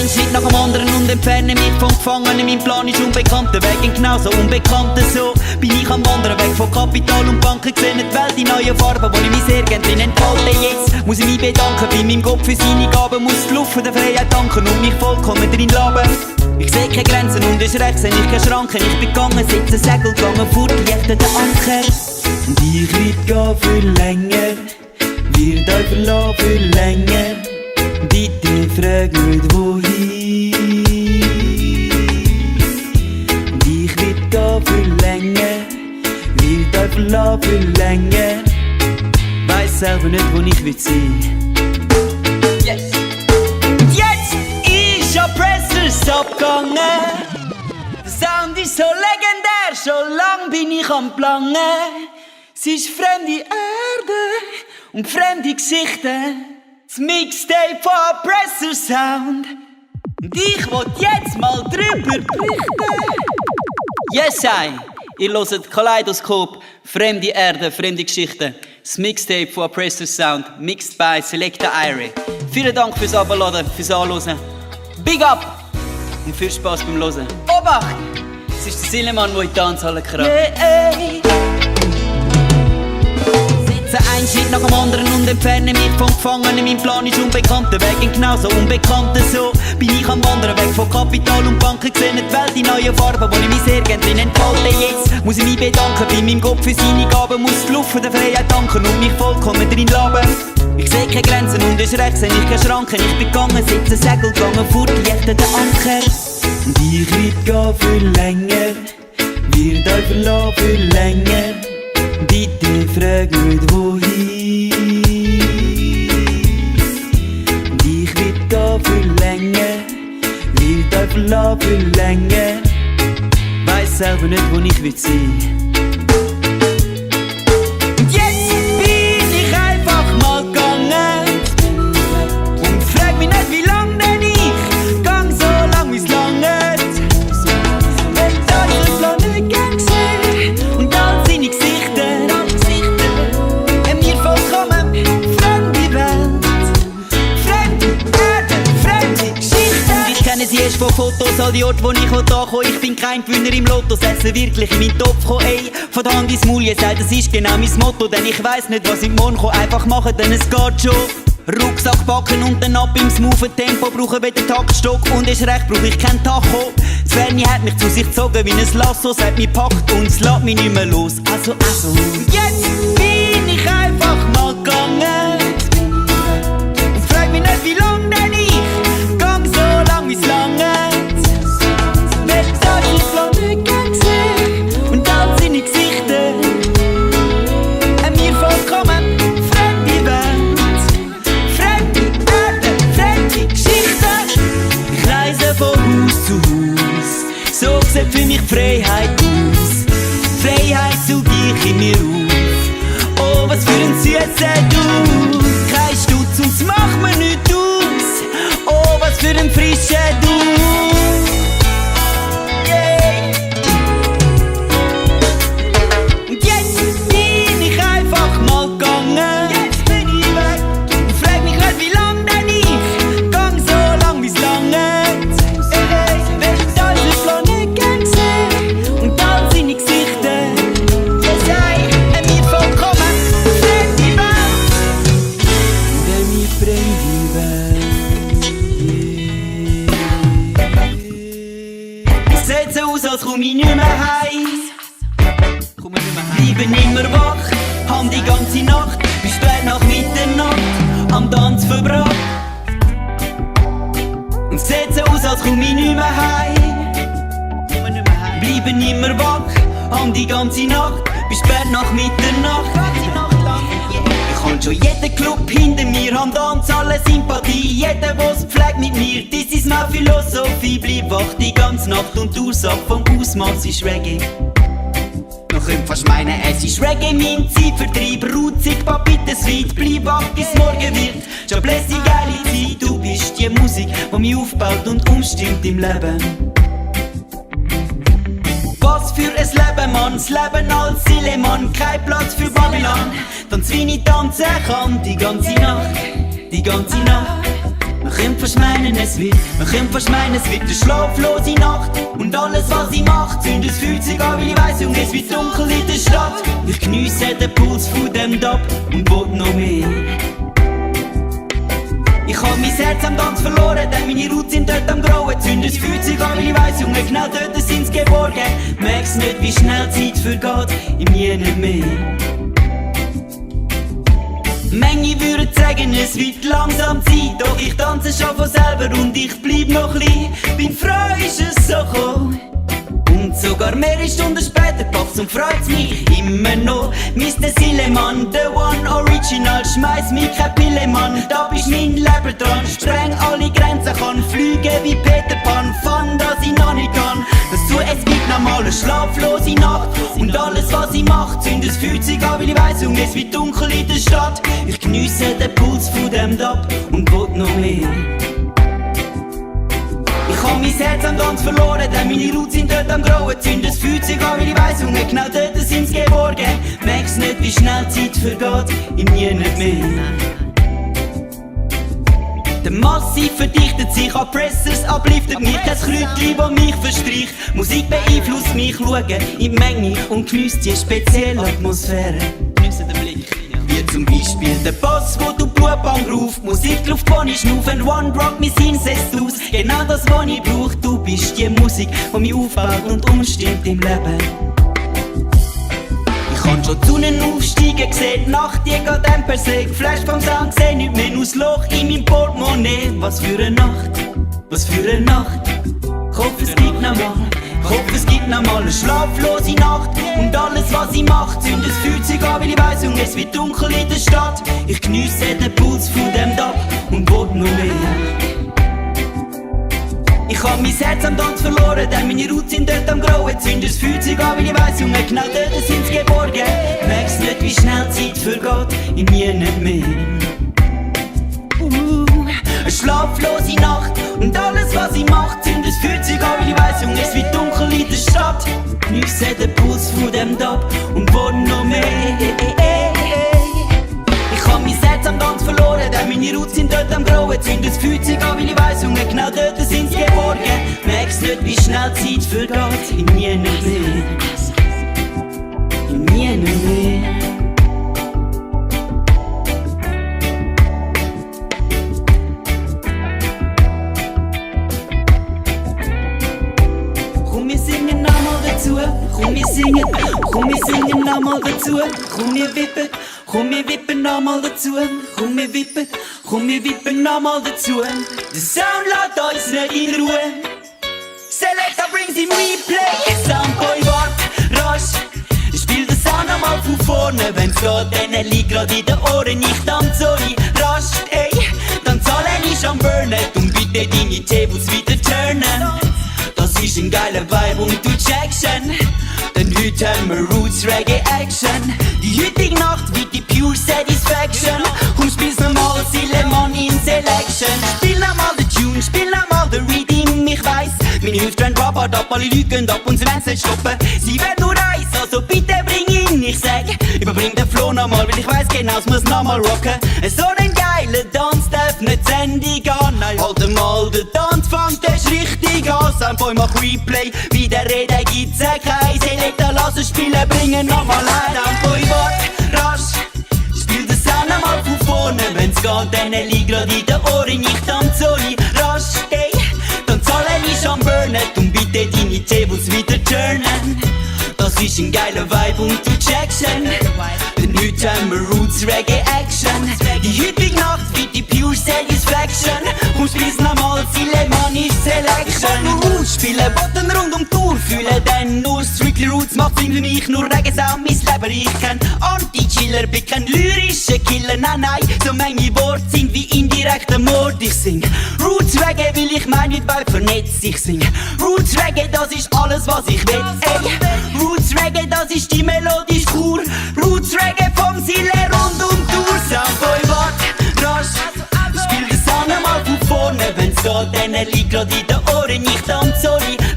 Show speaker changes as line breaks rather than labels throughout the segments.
einen Schritt nach dem anderen und entferne mich vom Gefangenen. Mein Plan ist unbekannter Weg, genauso unbekannter. So bin ich am Wandern weg von Kapital und Banken. Gesehen die Welt in neuen Farben, wo ich mich sehr gerne drin entfalte. Jetzt muss ich mich bedanken bei meinem Gott für seine Gaben. Muss die Luft von der Freiheit danken und mich vollkommen drin laben. Ich seh keine Grenzen und es rechts, seh ich keine Schranken. Ich bin gegangen, sitze Segel gegangen, furtlichten den Anker. Und ich werd gehen für länger, wird euch verlassen für länger. Bitte frag nicht wohin. Und ich werd gehen für länger, wird euch verlassen für länger. Weiss selber nicht, wo ich will sein. Yes. Und jetzt ist Oppressors abgegangen. Der Sound ist so legendär, schon lang bin ich am Plangen. Es ist fremde Erde und fremde Geschichten. Das Mixtape von Oppressor Sound. Und ich will jetzt mal drüber berichten. Yes, ihr hört Kaleidoskop, fremde Erde, fremde Geschichten. Das Mixtape von Oppressor Sound, mixed by Selecta Irie. Vielen Dank fürs Abladen, fürs Anhören. Big up und viel Spaß beim Hören. Obacht! Es ist der Sillemann, der in die Tanzhalle kracht. Yeah. Ein Schritt nach dem anderen und entferne mich vom Gefangenen. Mein Plan ist unbekannter Weg, genauso unbekannter. So bin ich am Wandern weg von Kapital und Banken. Gesehen die Welt in neuen Farben, wo ich mich sehr gerne drin entfalte. Jetzt muss ich mich bedanken bei meinem Gott für seine Gaben. Muss die Luft von der Freiheit danken und mich vollkommen drin laben. Ich seh keine Grenzen und es rechts, seh ich keine Schranken. Ich bin gegangen, sitze Segel gegangen, furtlichten den Anker. Und ich werd gehen für länger, wird euch verlassen für länger. Bitte frag nicht wohin. Und ich werd gehen für länger, wird euch verlassen für länger. Weiss selber nicht, wo ich will sein. Und jetzt bin ich einfach mal gegangen und frag mich nicht, wie lang denn ich gang, so lang wie's langt. Wenn ich den Planet gern gesehen und all seine Gesichter. Sie ist von Fotos all die Orte, wo ich ankomme. Ich bin kein Gewinner im Lotto, setze wirklich in meinen Topf kommen. Ey, von der Hand ins Maul, ihr sagt, das ist genau mein Motto. Denn ich weiss nicht, was ich morgen komme. Einfach machen, denn es geht schon. Rucksack packen und dann ab im smoothen Tempo. Brauche weder Taktstock und ist recht, brauche ich kein Tacho. Das Ferni hat mich zu sich gezogen wie ein Lasso. Sagt mich packt und es lässt mich nicht mehr los. Also. Jetzt bin ich einfach mal gegangen und frag mich nicht, wie lang denn ich gang, so lang wie's langt. Wer sagt, ich Planet gern gesehen und all seine Gesichter. Mir vollkommen fremde Welt, fremde Erde, fremde Geschichten. Ich reise von Haus zu Haus, so sieht für mich Freiheit aus. Freiheit suche ich in mir auf. Oh, was für ein süßer Duft. Kein Stutz und es macht mir nichts aus. Oh, was für ein frischer Duft. Yeah. Und jetzt bin ich einfach mal gegangen. Jetzt bin ich weg und frag mich nicht, wie lang denn ich gang, so lang wie's langt. Wer hat unseren Planet gern gesehen und all seine Gesichter. Ihr seid mir vollkommen fremde Welt. Mir fremde Welt. Es sieht so aus, als komm ich nicht mehr heim. Bleiben immer wach, haben die ganze Nacht bis spät nach Mitternacht am Tanz verbracht. Und es sieht so aus, als komm ich nicht mehr heim. Bleiben immer wach, haben die ganze Nacht bis spät nach Mitternacht. Ich kann schon jeden Club hinter mir, haben Tanz, alle Sympathie. Jeder, was pflegt mit mir, das ist meine Philosophie. Bleib wach die ganze Nacht und die Ursache vom Ausmaß ist Reggae. Man könnte fast meinen, es ist Reggae, mein Zeitvertreib. Rutzig, bitte sweet, bleib wach bis morgen wird. Schon bless die geile Zeit, du bist die Musik, die mich aufbaut und umstimmt im Leben. Was für ein Leben, Mann, das Leben als Sillemann, kein Platz für Babylon. Tanz wie ich tanzen kann, die ganze Nacht, die ganze Nacht. Man könnte fast meinen, es wird eine schlaflose Nacht. Und alles was ich mach, zündet das Feuerzeug an, weil ich weiss, Junge, es wird dunkel in der Stadt. Ich geniesse den Puls von dem Dab und will noch mehr. Ich hab mein Herz am Tanz verloren, denn meine Roots sind dort am Grauen. Zündet das Feuerzeug an, weil ich weiss, Junge, genau dort sind's geborgen. Merk's nicht, wie schnell Zeit vergeht, im Je nicht mehr. Manche würden sagen, es wird langsam Zeit, doch ich tanze schon von selber und ich bleib noch klein. Bin froh, ist es so gekommen. Und sogar mehrere Stunden später packt's und freut's mich immer noch. Mr. Sileman, the one original, schmeiß mich kein Pillemann, da bist mein Leben dran. Spreng alle Grenzen, kann fliegen wie Peter Pan, fun, dass ich noch nicht kann. Dazu, es gibt nochmal eine schlaflose Nacht. Und alles was ich mach, zündet das Feuerzeug an, weil ich weiss, Junge, es wird dunkel in der Stadt. Ich geniesse den Puls von dem Dab und will noch mehr. Ich hab mein Herz am Tanz verloren, denn meine Roots sind dort am Grauen. Zündet das Feuerzeug an, weil ich weiss, Junge, genau dort sind's geborgen. Merk's nicht, wie schnell Zeit vergeht, im Je nicht mehr. Der Massiv verdichtet sich, Oppressors abliftet mich. Kein Kräutchen, das mich verstreicht. Musik beeinflusst mich, schaue in die Menge und geniesse die spezielle Atmosphäre. Wie zum Beispiel der Boss, wo du Blutband ruft. Musik, Luft, die ich schnuff and one rock me Sinses aus. Genau das, was ich brauch. Du bist die Musik, die mich aufbaut und umstimmt im Leben. Ich kann schon die Sonne aufsteigen, gesehen, die Nacht, die geht einem per se. Geflasht vom Sound, seh nicht mehr aus Loch in meinem Portemonnaie. Was für eine Nacht, was für eine Nacht. Ich hoffe, es gibt noch mal eine schlaflose Nacht. Und alles was ich mach, zündet das Feuerzeug an, weil ich weiss, Junge, es wird dunkel in der Stadt. Ich geniesse den Puls von dem Dab und will noch mehr. Ich hab mein Herz am Tanz verloren, denn meine Roots sind dort am Grauen. Zündet das Feuerzeug an, weil ich weiss, Junge, genau dort sind's geborgen. Merk's nicht, wie schnell Zeit vergeht, im Je nicht mehr. Eine schlaflose Nacht und alles was ich mach, zündet das Feuerzeug an, weil ich weiss, Junge, es wird dunkel in der Stadt. Geniesse den Puls von dem Dab und will noch mehr. Ich hab mein Herz am Tanz verloren, denn meine Roots sind dort am Grauen. Zündet das Feuerzeug an, weil ich weiss, Junge, genau dort sind's geborgen. Merk's nicht, wie schnell Zeit vergeht, im Je nicht mehr. Im Je nicht mehr. Komm, wir singen nochmal dazu. Komm, wir singen nochmal dazu. Komm, wir wippen nochmal dazu. Komm, wir wippen nochmal dazu. Der Sound lässt uns nicht in Ruhe. Selector brings im Replay. Soundboy, wart, rasch. Ich spiel den Sound nochmal von vorne. Wenn's geht, dann liegt grad in den Ohren. Ich tanze so rasch, ey. Dann zahle ich am Burnen. Und bitte deine Tables wieder turnen. Das ist ein geiler Vibe und du checkst schon. Denn heute haben wir Roots Reggae Action. Die heutige Nacht wird die Pure Satisfaction. Komm, spiel's nochmal Sileman in Selection. Spiel nochmal den Tune, spiel nochmal den Redeem. Ich weiss, meine Hüfte rennt Rabatt ab, alle Leute gehen ab und sie wollen's nicht stoppen. Sie werden nur eins, also bitte bring ihn. Ich sag, überbring den Flow nochmal, weil ich weiss genau, es muss nochmal rocken. So ein geiler Dance darf nicht zu Ende gehen. Nein, halt mal, der Dance fängt erst richtig an. Soundboy mach Replay, wie der Rede gibt's kein Selector, lass es spielen, bringen nochmal ein. Soundboy, wart, rasch, spiel den Sound nochmal von vorne. Wenn's geht, dann liegt grad in den Ohren. Ich tanze so rasch, ey. Dann zahle ich am Burnen und bitte deine Tables wieder turnen. Das ist ein geiler Vibe und du checkst schon. Denn heute haben wir Roots Reggae Action. Die heutige Nacht wird die Pure Satisfaction. Komm, spiel's nochmal, Sileman ist Selection. Ich will nur Roots spielen, Botten rund um Tour fühlen. Denn nur Strictly Roots macht Sinn für mich. Nur Reggae-Sound, mein Leben. Ich kenn Anti-Chiller, bin kein lyrischer Killer. Nein, nein, so manche Worte sind wie indirekter Mord. Ich sing Roots Reggae, weil ich mein nicht weit vernetzt. Ich sing Roots Reggae, das ist alles, was ich will. Ey, Roots Reggae, das ist die melodische Kur. Roots Reggae vom Sile rund um Tour. Soundboy, wart, rasch, spiel den Sound einmal von vorne. Wenn's geht, dann liegt grad in den Ohren. Ich tanze so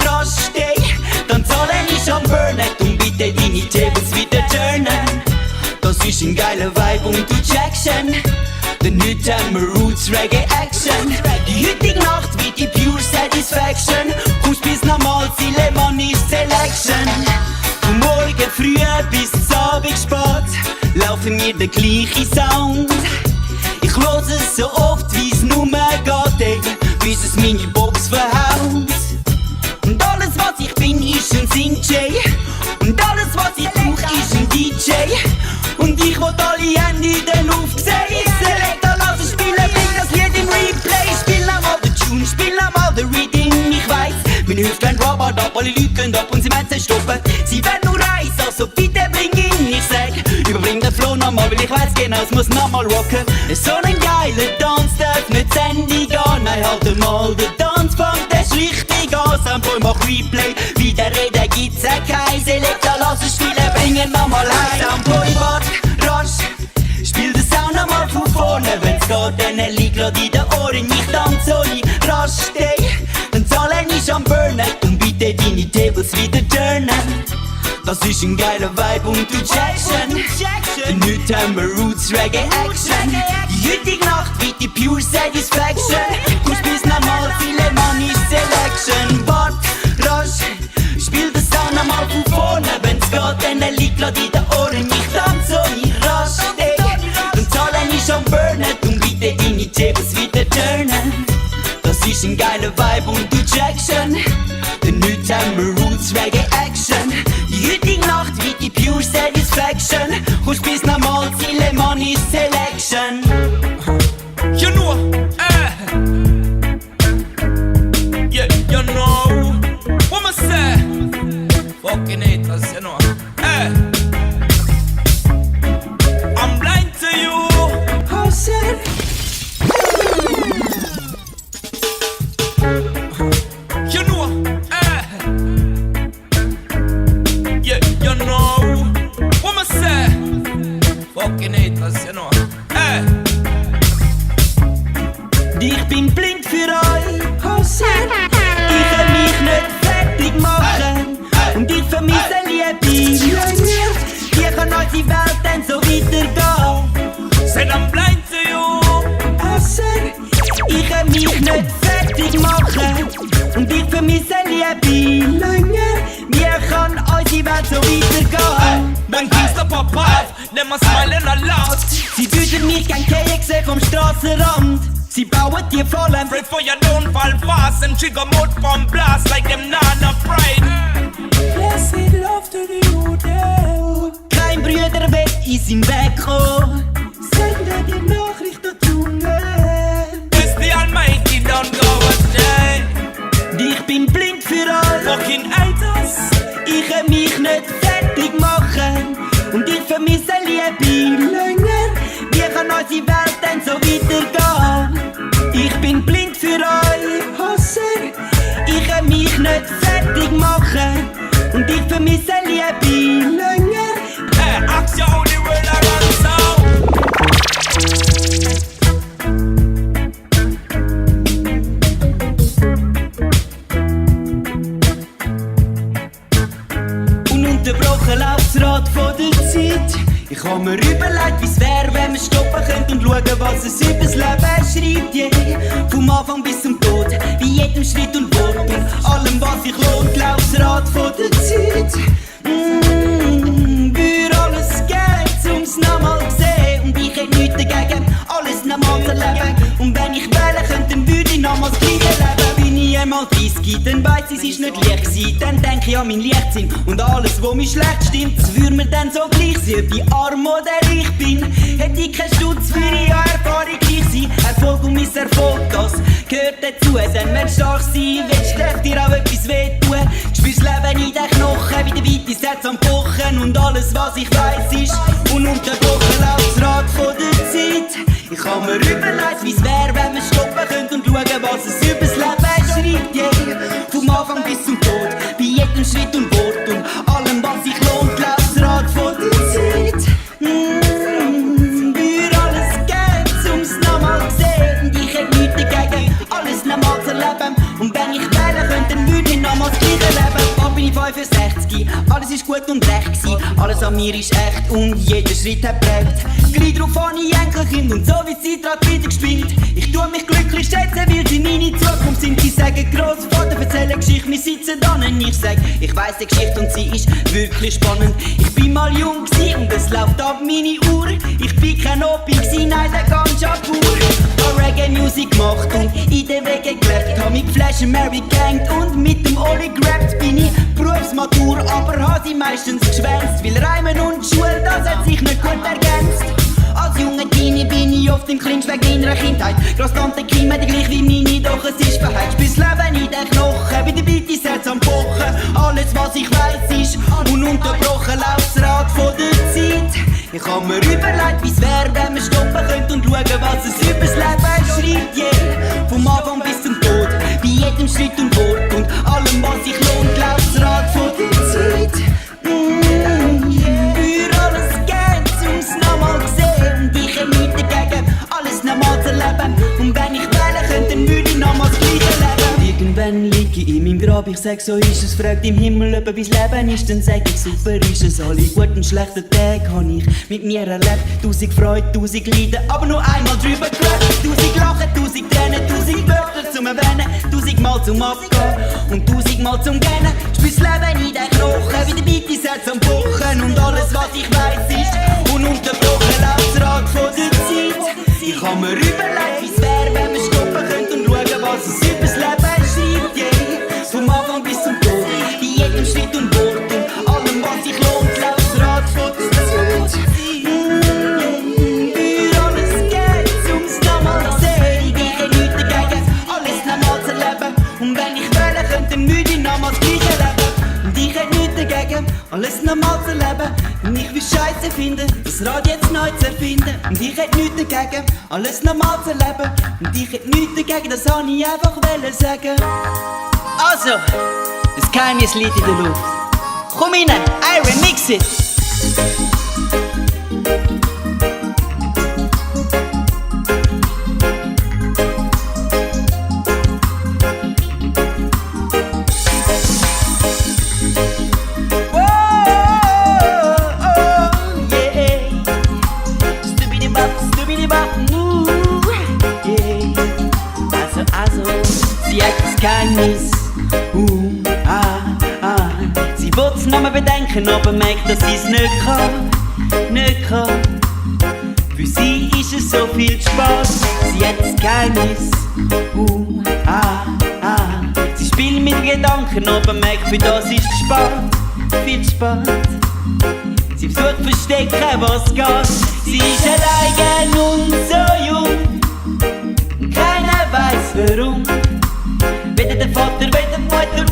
rasch, ey. Dann zahle ich am Burnen und bitte deine Tables wieder turnen. Das ist ein geiler Vibe und du checkst schon. Denn heute haben wir Roots Reggae Action. Die heutige Nacht wird die Pure Satisfaction. Kommst bis nochmal Zielemann ist Selection. Von morgen früh bis zum Abend spät laufen wir den gleichen Sound. Ich höre es so oft, wie es nur geht, ey, bis es meine Box verhaut. Und alles was ich bin ist ein Sing-Jay. Und alles was ich brauch ist ein DJ. Und ich will alle Hände in der Luft sehen. Selector, lass es spielen, bring das Lied im Replay. Spiel nochmal den Tune, spiel nochmal den Reading. Ich weiss, meine Hüfte werden Robert ab, alle Leute gehen ab und sie meinen zu stoppen. Sie werden nur eins, also bitte bring ihn. Ich sag, überbring den Flow nochmal, weil ich weiss genau, es muss nochmal rocken. So ein geiler Dance darf nicht zu Ende gehen. Nein, halt mal den Dance fängt erst richtig an. Sample mach Replay, wie der Rede gibt's auch kein. Selector, lass es spielen, bring ihn nochmal heim. Sample, warte, rasch, spiel den Sound nochmal von vorne. Wenn's geht, dann liegt grad in den Ohren. Ich tanze so rasch, steh, dann zahle ich am Burnen. Und bitte deine Tables wieder turnen. Das ist ein geiler Vibe und du Jackson. Denn heute haben wir Roots Reggae Action. Die heutige Nacht wird die Pure Satisfaction. Kommst bis nochmal Zielemann ist Selection. Wart, rasch, spiel den Sound nochmal von vorne. Wenn's geht, dann liegt grad in den Ohren. Ich tanze so rasch, ey, dann zahle ich am Burnen. Und bitte deine Tables wieder turnen. Das ist ein geiler Vibe und du Jackson. Denn heute haben wir Roots Reggae Action. Die heutige Nacht wird die Pure Satisfaction. Kommst bis nochmal Zielemann ist Selection.
You know, yeah, you know what me say. Fucking haters, you know, I'm blind to you.
How sad?
You know, yeah, you know what me say. Fucking haters, you know,
Ich bin blind für euch, ich kann mich nicht fertig machen. Und ich vermisse Liebe. Wie kann unsere Welt denn so weitergehen?
said I'm blind to you.
Ich kann mich nicht fertig machen. Und ich vermisse Liebe. Wie kann unsere Welt so weitergehen?
When Gangster pop off, them a smiling a lot.
Sie würden mich gern sehen vom Strassenrand. Sie bauen die Fallen.
Afraid for you don't fall fast and trigger mode from blast like them nana pride.
Blessed love to the youth, yeah. Kein Brüder wird in seinen Weg kommen. Sende die Nachricht an die Jungen.
It's the Almighty, don't go astray.
Ich bin blind für alle.
Fucking haters.
Ich kann mich nicht fertig machen. Und ich vermisse Liebe. Wie kann unsere Welt denn so weitergehen? Ich bin blind für euch. Ich kann mich nicht fertig machen. Und ich vermisse Liebe.
Hey, ask you how the world around so.
Ununterbrochen läuft das Rad von der Zeit. Ich hab mir überlegt, wie's wär, wenn wir stoppen könnten und schauen, was es übers Leben schreibt. Yeah. Vom Anfang bis zum Tod, bei jedem Schritt und Wort und allem, was sich lohnt, läuft das Rad von der Zeit. Für alles geben, um's nochmal sehen. Und ich hätte nichts dagegen, alles nochmal zu erleben. Und wenn ich wählen könnte, dann würde ich nochmals das Gleiche leben. Bin ich einmal 30, dann weiss ich, es ist nicht leicht gewesen. Dann denke ich an mein Leichtsinn und alles, was mir schlecht stimmt. Das würde mir dann so gleich sein, ob ich arm oder reich bin. Hätte ich keinen Stutz für ihre Erfahrung gleich sein. Erfolg und Misserfolg, das gehört dazu. Denn wenn du stark sein willst, schlecht dir auch etwas wehtun. Du spürst Leben in den Knochen, wie der weite Herz am Pochen. Und alles, was ich weiss, ist ununterbrochen läuft das Rad von der Zeit. Ich hab mir überlegt, wie's wär, wenn wir stoppen könnten und schauen, was es übers Leben schreibt. Yeah. Vom Anfang bis zum Tod, bei jedem Schritt und Wort und allem, was sich lohnt, läuft das Rad von der Zeit. Für alles geben, um's nochmal sehen. Und ich hätte nichts dagegen, alles nochmal zu erleben. Und wenn ich wählen könnte, dann würde ich nochmal das Gleiche leben. Bald bin ich 65, alles ist gut und recht gewesen. Alles an mir ist echt und jeder Schritt hat prägt. Gleich drauf an ich Enkelkind und so wie die Zeit wieder gespinnt. Ich tue mich glücklich schätzen, weil sie meine Zukunft sind. Die sagen Grossvater, erzählen Geschichte, wir sitzen da und ich sag, ich weiss die Geschichte und sie ist wirklich spannend. Ich bin mal jung gsi und es läuft ab meine Uhr. Ich bin kein Opi gsi, nein, der ganz pur. Hab Reggae-Musik gemacht und in den Wegen gelebt. Hab mit Flash and Mary gehängt und mit dem Oli gerappt. Bin ich Berufsmatur, aber hab sie meistens geschwänzt. Weil Reimen und Schule, das hat sich nicht gut ergänzt. Als junge Teenie bin ich oft im Clinch wegen meiner Kindheit. Grosstante Kim hat die gleich wie meine, doch es ist verheizt. Spür's Leben in den Knochen, wie der Beat ist Herz am Pochen. Alles was ich weiss ist ununterbrochen läuft das Rad von der Zeit. Ich hab mir überlegt, wie's wär, wenn man stoppen könnte und schauen, was es übers Leben schreibt. Yeah, vom Anfang bis zum Tod, bei jedem Schritt und Wort und allem was sich lohnt, läuft das Rad von der Zeit. Für alles geht's ums nochmal sehen und ich hab nichts dagegen, alles nochmal zu leben. Und wenn ich wählen könnte, dann würde ich nochmal das Gleiche leben. Irgendwann liege ich in meinem Grab, ich sag, so ist es. Fragt im Himmel, ob wie's Leben ist, dann sag ich, super ist es. Alle guten, schlechten Tage hab ich mit mir erlebt. 1000 Freude, 1000 Leiden, aber nur einmal drüber gelebt. 1000 Lachen, 1000 Tränen, 1000 Wörter zum Erwähnen, 1000 Mal zum Abgehen und 1000 Mal zum Gähnen. Spür's Leben in den Knochen, wie der Beat ist Herz am Pochen. Und alles was ich weiss ist ununterbrochen läuft das Rad von der Zeit. Ich hab mir überlegt, wie's wär, wenn man stoppen könnte und schauen, was es übers Leben schreibt. Yeah, vom Anfang bis zum Tod, bei jedem Schritt und Wort und allem was sich lohnt, läuft das Rad von der Zeit. Für alles geht's ums nochmal sehen. Ich hab nichts dagegen, alles nochmal zu leben. Und wenn ich wählen könnte, dann würde ich nochmal das Gleiche leben. Und ich hab nichts dagegen, alles nochmal zu leben. Und ich will Scheiße finden, das Rad jetzt neu zu erfinden. Und ich hätt nichts dagegen, alles normal zu leben. Und ich hätt nichts dagegen, das hab ich einfach wollen sagen. Also, das Geheimnis liegt in der Luft. Komm rein, I remix it. Sie hat das Geheimnis, Sie wollt's noch mal bedenken, aber merkt, dass sie's nicht kann. Für sie ist es so viel Spaß. Sie hat das Geheimnis, Sie spielt mit Gedanken, aber merkt, für das ist es spät, viel spät. Sie versucht verstecken, was geht. Sie ist allein und so jung, keiner weiß warum. Weder der Vater, weder die Mutter,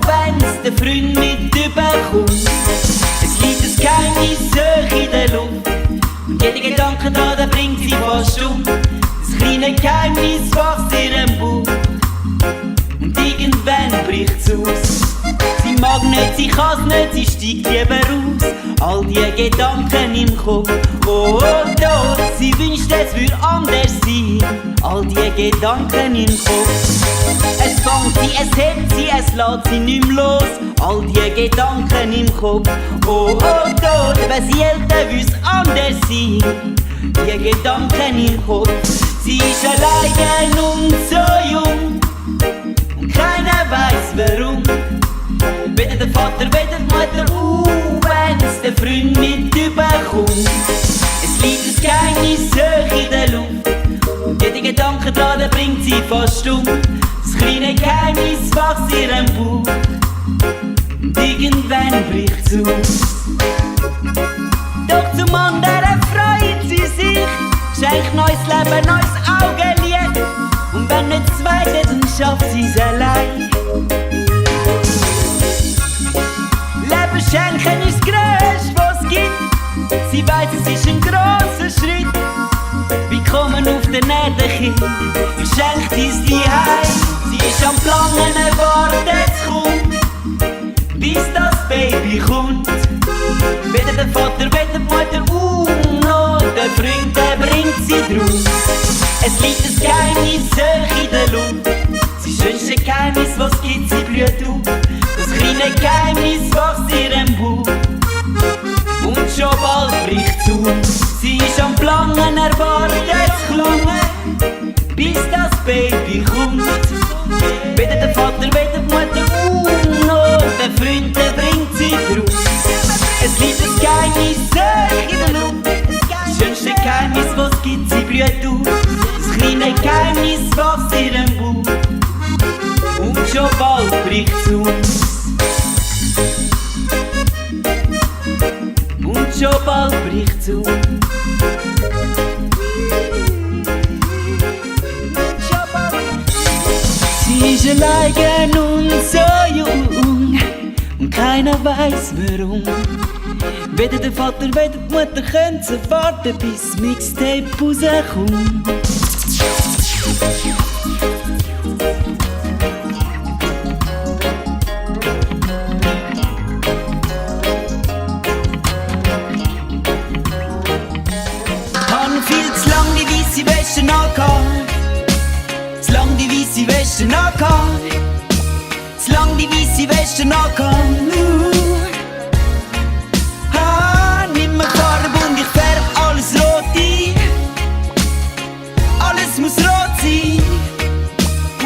wenn's der Freund mit überkommt. Es liegt ein Geheimnis hoch in der Luft und jeder Gedanke da, der bringt sie fast um. Das kleine Geheimnis wächst ihrem Bauch und irgendwann bricht's aus. Sie mag nicht, sie kann's nicht, sie steigt lieber raus. All die Gedanken im Kopf, oh Tod, sie wünscht, es würde anders sein. All die Gedanken im Kopf. Es fängt sie, es hebt sie, es lässt sie nicht mehr los. All die Gedanken im Kopf, oh Tod, wenn sie älter wüsste, anders sein. Die Gedanken im Kopf. Sie ist allein und so jung und keiner weiß warum. Weder der Vater, weder die Mutter, wenn's der Freund mit überkommt. Es liegt ein Geheimnis hoch in der Luft und jeder Gedanke dran, der bringt sie fast um. Das kleine Geheimnis wächst ihrem Bauch und irgendwann bricht's aus. Doch zum anderen freut sie sich, schenkt neues Leben, neues Augenlied. Und wenn nicht zweite, dann schafft sie's allein. Leben schenken ist das Größte, was es gibt. Sie weiss, es ist ein grosser Schritt. Willkommen auf der Erde, ich schenk dies die Heim. Sie ist am Planen, wartet es kommt, bis das Baby kommt. Weder der Vater, weder die Mutter, no, der Freund, der bringt sie draus. Es liegt ein Geheimnis hoch in der Luft. Sie schönste Geheimnis, was gibt, sie blüht auf. Das kleine Geheimnis wächst ihrem Bauch schon lange erwartet, bis das Baby kommt. Weder der Vater, weder die Mutter, noch der Freund, der bringt sie drauf. Es liegt ein Geheimnis in der Luft. Das schönste Geheimnis, was es gibt, sie blüht auf. Das kleine Geheimnis wächst in ihrem Bauch. Und schon bald bricht's aus. Und schon bald bricht's aus. Sie ist allein und so jung und keiner weiß warum. Weder der Vater, weder die Mutter können sie warten, bis das Mixtape rauskommt. Han viel zu lang die weisse Wäsche angehabt. Zu lang die weisse Wäsche angehabt. Zu lang die weisse Wäsche angehabt. Nimm mir Farbe und ich färb alles rot ein. Alles muss rot sein.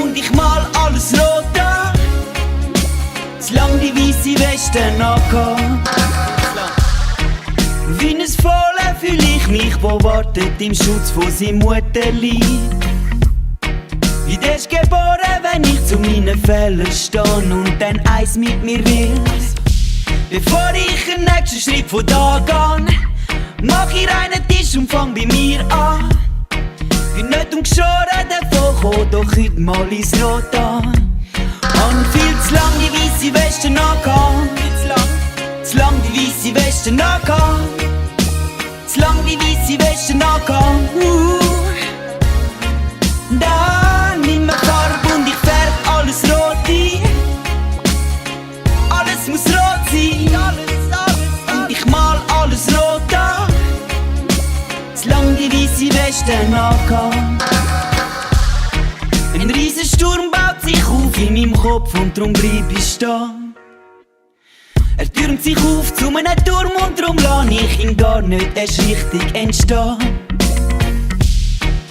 Und ich mal alles rot an. Zu lang die weisse Wäsche angehabt. Wie ein Fohlen fühl ich mich, wo wartet im Schutz von seinem Mutterleib. Wie der ist geboren, wenn ich zu meinen Fehlern stehe und dann eins mit mir will. Bevor ich den nächsten Schritt von da gehe, mach ich einen Tisch und fang bei mir an. Bin nicht umgeschoren davon, komm doch heute mal ins Rot an. Han viel zu lang die weisse Weste angehabt. Zu lang die weisse Weste angehabt. Zu lang die weisse Weste angehabt. Dann nimm mir Farbe und ich färb alles rot ein. Alles muss rot sein. Und ich mal alles rot an. Zu lang die weisse Weste angehabt. Ein riesen Sturm baut sich auf in meinem Kopf und drum bleib ich stehen. Er türmt sich auf zu einem Turm und drum lass ich ihn gar nicht erst richtig entstehen.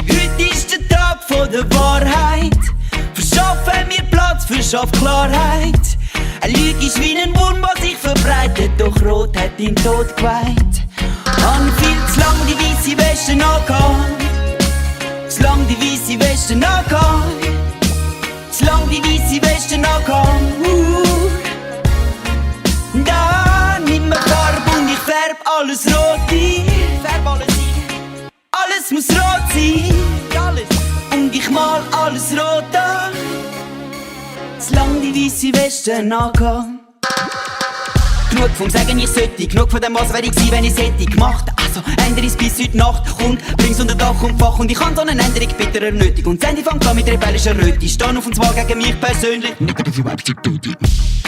Heute ist der Tag von der Wahrheit. Verschaffe mir Platz, verschaff Klarheit. Eine Lüge ist wie ein Wurm, was sich verbreitet, doch Rot hat ihn tot geweiht. Han viel zu lang die weisse Wäsche angehabt. Zu lang die weisse Wäsche angehabt. Zu lang die weisse Wäsche angehabt. Dann nimm mir Farbe und ich färb alles rot ein. Alles muss rot sein. Und ich mal alles rot an. Zu lang die weisse Weste angehabt. Genug vom Sagen, ich sollte, genug von dem, was wär ich gewesen, wenn ich's hätte gemacht. Also, ändere ich's bis heute Nacht, komm, bring's unter Dach und Fach. Und ich kann so eine Änderung bitterer nötig. Und das Ende fängt an mit rebellischer Röte. Stehen auf und zwar gegen mich persönlich.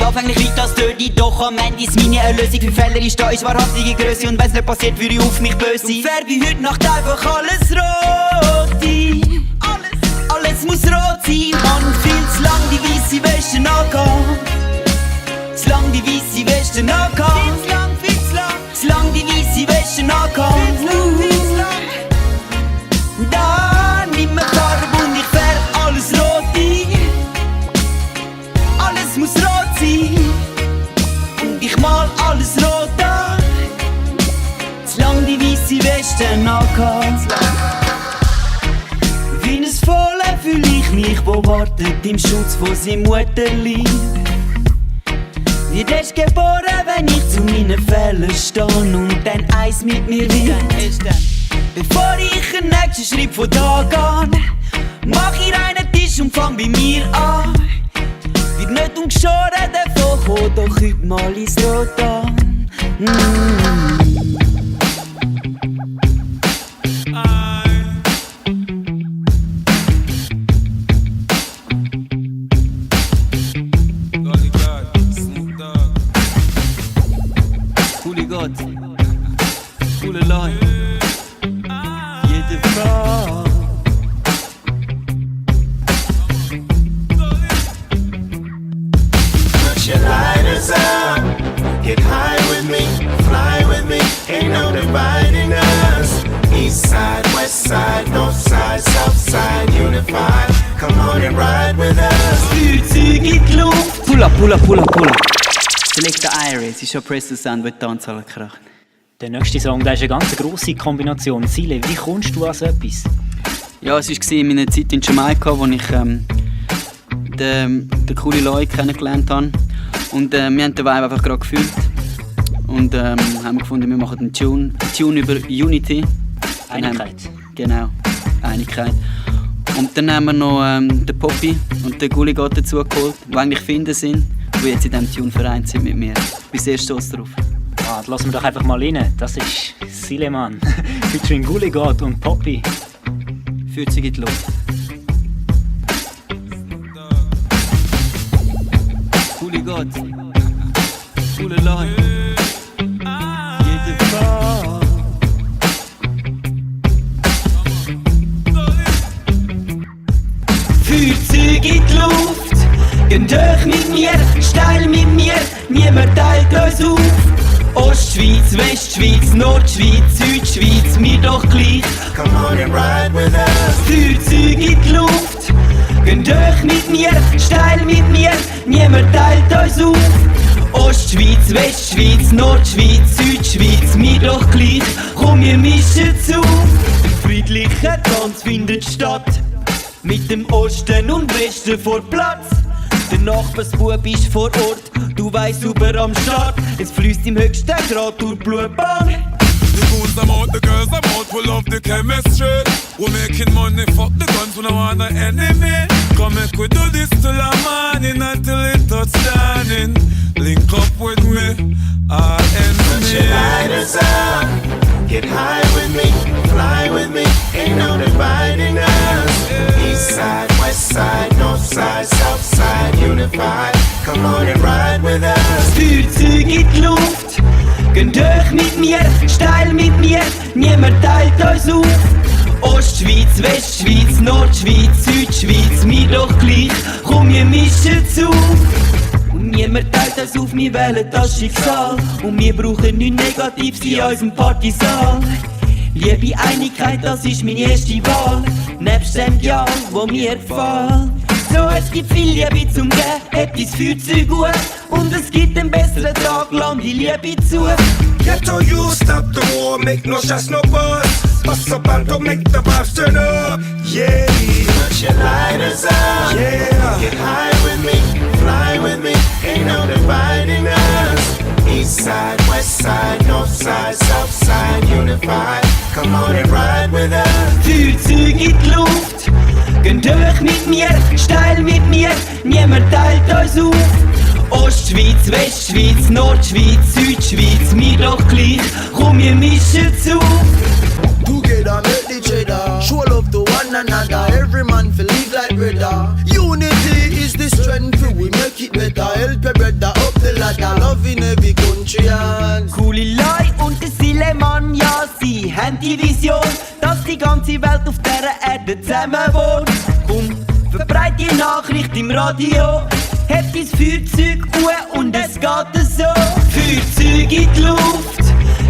Anfänglich liegt das Dirty, doch am Ende ist meine Erlösung. Für Fehler ist da, ist wahrhaftige Größe. Und wenn's nicht passiert, würde ich auf mich böse sein. Färbe ich heute Nacht einfach alles rot ein. Alles muss rot sein. Han viel zu lang die weisse Wäsche angehabt. Zu lang die weisse Weste angehabt. Zu lang die weisse Weste angehabt. Dann nimm mir Farbe und ich färb alles rot ein. Alles muss rot sein. Und ich mal alles rot an. Zu lang die weisse Weste angehabt. Wie ein Fohlen fühl ich mich, wo wartet im Schutz von seinem Mutterleib. Wie der ist geboren, wenn ich zu meinen Fehlern stehe und dann eins mit mir will. Bevor ich den nächsten Schritt von da gehe, mach ich einen Tisch und fang bei mir an. Wird nicht umgeschoren davon, komm doch heute mal ins Rot an. Coole Leute, jede Frau.
Put your lighters up, get high with me, fly with me, ain't no dividing us. Southside unified. Come on and ride with us.
Feuerzeug in die Luft. Pull up, pull up, pull up, pull up. Select Irie, es ist schon Oppressor Sound, der die Tanzhalle kracht.
Der nächste Song, der ist eine ganz grosse Kombination. Sile, wie kommst du an so etwas?
Ja, es war in meiner Zeit in Jamaika, wo ich den coolen Leute kennengelernt habe. Und wir haben den Vibe einfach gerade gefühlt. Und haben gefunden, wir machen einen Tune über Unity.
Einigkeit.
Genau, Einigkeit. Und dann haben wir noch den Poppy und den Gulligot dazu geholt, die eigentlich Finder sind, die jetzt in diesem Tune vereint sind mit mir. Ich bin sehr stolz drauf.
Ah, lassen wir doch einfach mal rein. Das ist Sileman featuring Gulligot und Poppy.
Feuerzeug in die Luft. Gulligot, coole Leute. Jeder Fall. Feuerzeug in die Luft. Geht durch mit mir, steil mit mir. Niemand teilt uns auf. Ostschweiz, Westschweiz, Nordschweiz, Südschweiz, mir doch gleich.
Come on and ride with us.
Feuerzeug in die Luft. Geht durch mit mir, steil mit mir. Niemand teilt uns auf. Ostschweiz, Westschweiz, Nordschweiz, Südschweiz, mir doch gleich. Komm, wir mischen zu. Der friedliche Tanz findet statt. Mit dem Osten und Westen vor Platz. Der Nachbarsbub ist vor Ort, du weißt super am Start. Es fließt im höchsten Grad durch Blutbahn.
The goons I'm out, the girls I'm out, we love the chemistry. We're making money, fuck the guns, we don't want no enemy. Come make we do this till the morning, until it touch standing. Link up with me, our
Put your
enemy.
lighters out. Get high with me, fly with me. Ain't no dividing us. East side, west side, north side, south side, unified. Come on and ride with us.
Feuerzeug in die Luft. Geht durch mit mir, steil mit mir. Niemand teilt uns auf. Ostschweiz, Westschweiz, Nordschweiz, Südschweiz, mir doch gleich. Komm, wir mischen zu. Und niemand teilt uns auf, wir wählen das Schicksal. Und wir brauchen nichts Negatives in unserem Partysaal. Liebe, Einigkeit, das ist meine erste Wahl. Nebst dem Ja, wo mir gefällt. So, es gibt viel Liebe zum Geben, etwas Feuerzeug gut. Und es gibt einen besseren Tag, lang die Liebe zu.
Ghetto you stop the war, make no shots, no buzz. Bust up and don't make the vibes turn up. Yeah,
Put your lighters out.
yeah.
Get high with me, fly with me. Ain't no dividing us. East side, west side, north side, south side, unified. Come on and ride with us.
Feuerzeug in die Luft. Geht durch mit mir, steil mit mir. Niemand teilt uns auf. Ostschweiz, Westschweiz, Nordschweiz, Südschweiz, mir doch gleich. Komm, wir mischen zu.
Together make the cheddar. Show love to one another. Every man feel live like brother. Unity is the strength. We make it better. Help your brother up the ladder. Love in every country and
Coole Leute und der Sileman, ja, sie haben die Vision, dass die ganze Welt auf dieser Erde zusammen wohnt. Komm, verbreite die Nachricht im Radio. Hebt dein Feuerzeug hoch und es geht so. Feuerzeug in die Luft.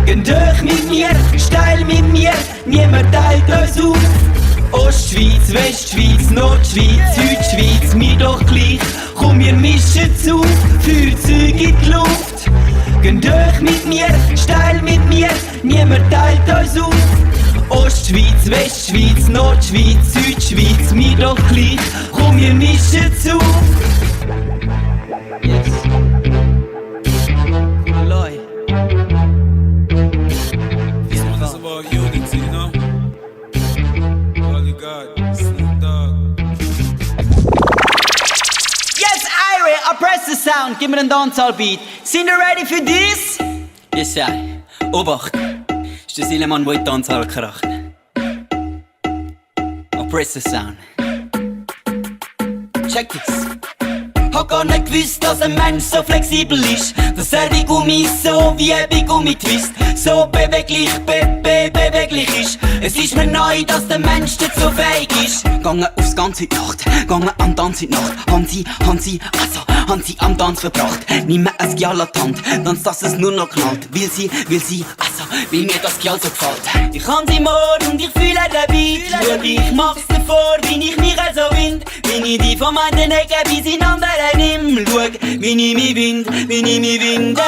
Geht durch mit mir, steil mit mir. Niemand teilt uns auf. Ostschweiz, Westschweiz, Nordschweiz, Südschweiz, mir doch gleich. Komm, wir mischen zu. Feuerzeug in die Luft. Geht durch mit mir, steil mit mir. Niemand teilt uns auf. Ostschweiz, Westschweiz, Nordschweiz, Südschweiz, mir doch gleich. Komm, wir mischen zu. Yes. Leute.
This one is about unity, you know? All you got, Snoop Dogg.
Yes, Irie, Oppressor Sound, gib mir einen Dancehall-Beat. Sind ihr ready für this? Yes, ja. Obacht, ist der Sileman, der in die Dancehall kracht. Oppressor Sound. Check this. Hab gar nicht gewusst, dass ein Mensch so flexibel ist, dass er die Gummis so wie ein Gummitwist so beweglich, beweglich ist. Es ist mir neu, dass der Mensch dazu fähig ist. Gange aufs ganze Nacht, gange am Tanz in die Nacht. Hansi am Tanz verbracht. Nimm mir ein Giala Tant, tanz, dass es nur noch knallt. Will sie, weil mir das Girl so gefällt. Ich kann sie morgen und ich fühle den Beat. Schau, ich mach's davor, wie ich mich also wind. Wie ich die von meinen Ecken bis in andere nimm. Schau, wie ich mich wind, wie ich mich winde.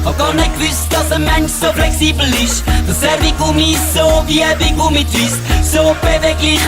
Hab gar nicht gewusst, dass ein Mensch so flexibel ist. Dass er wie Gummi so wie ein Gummitwist so beweglich,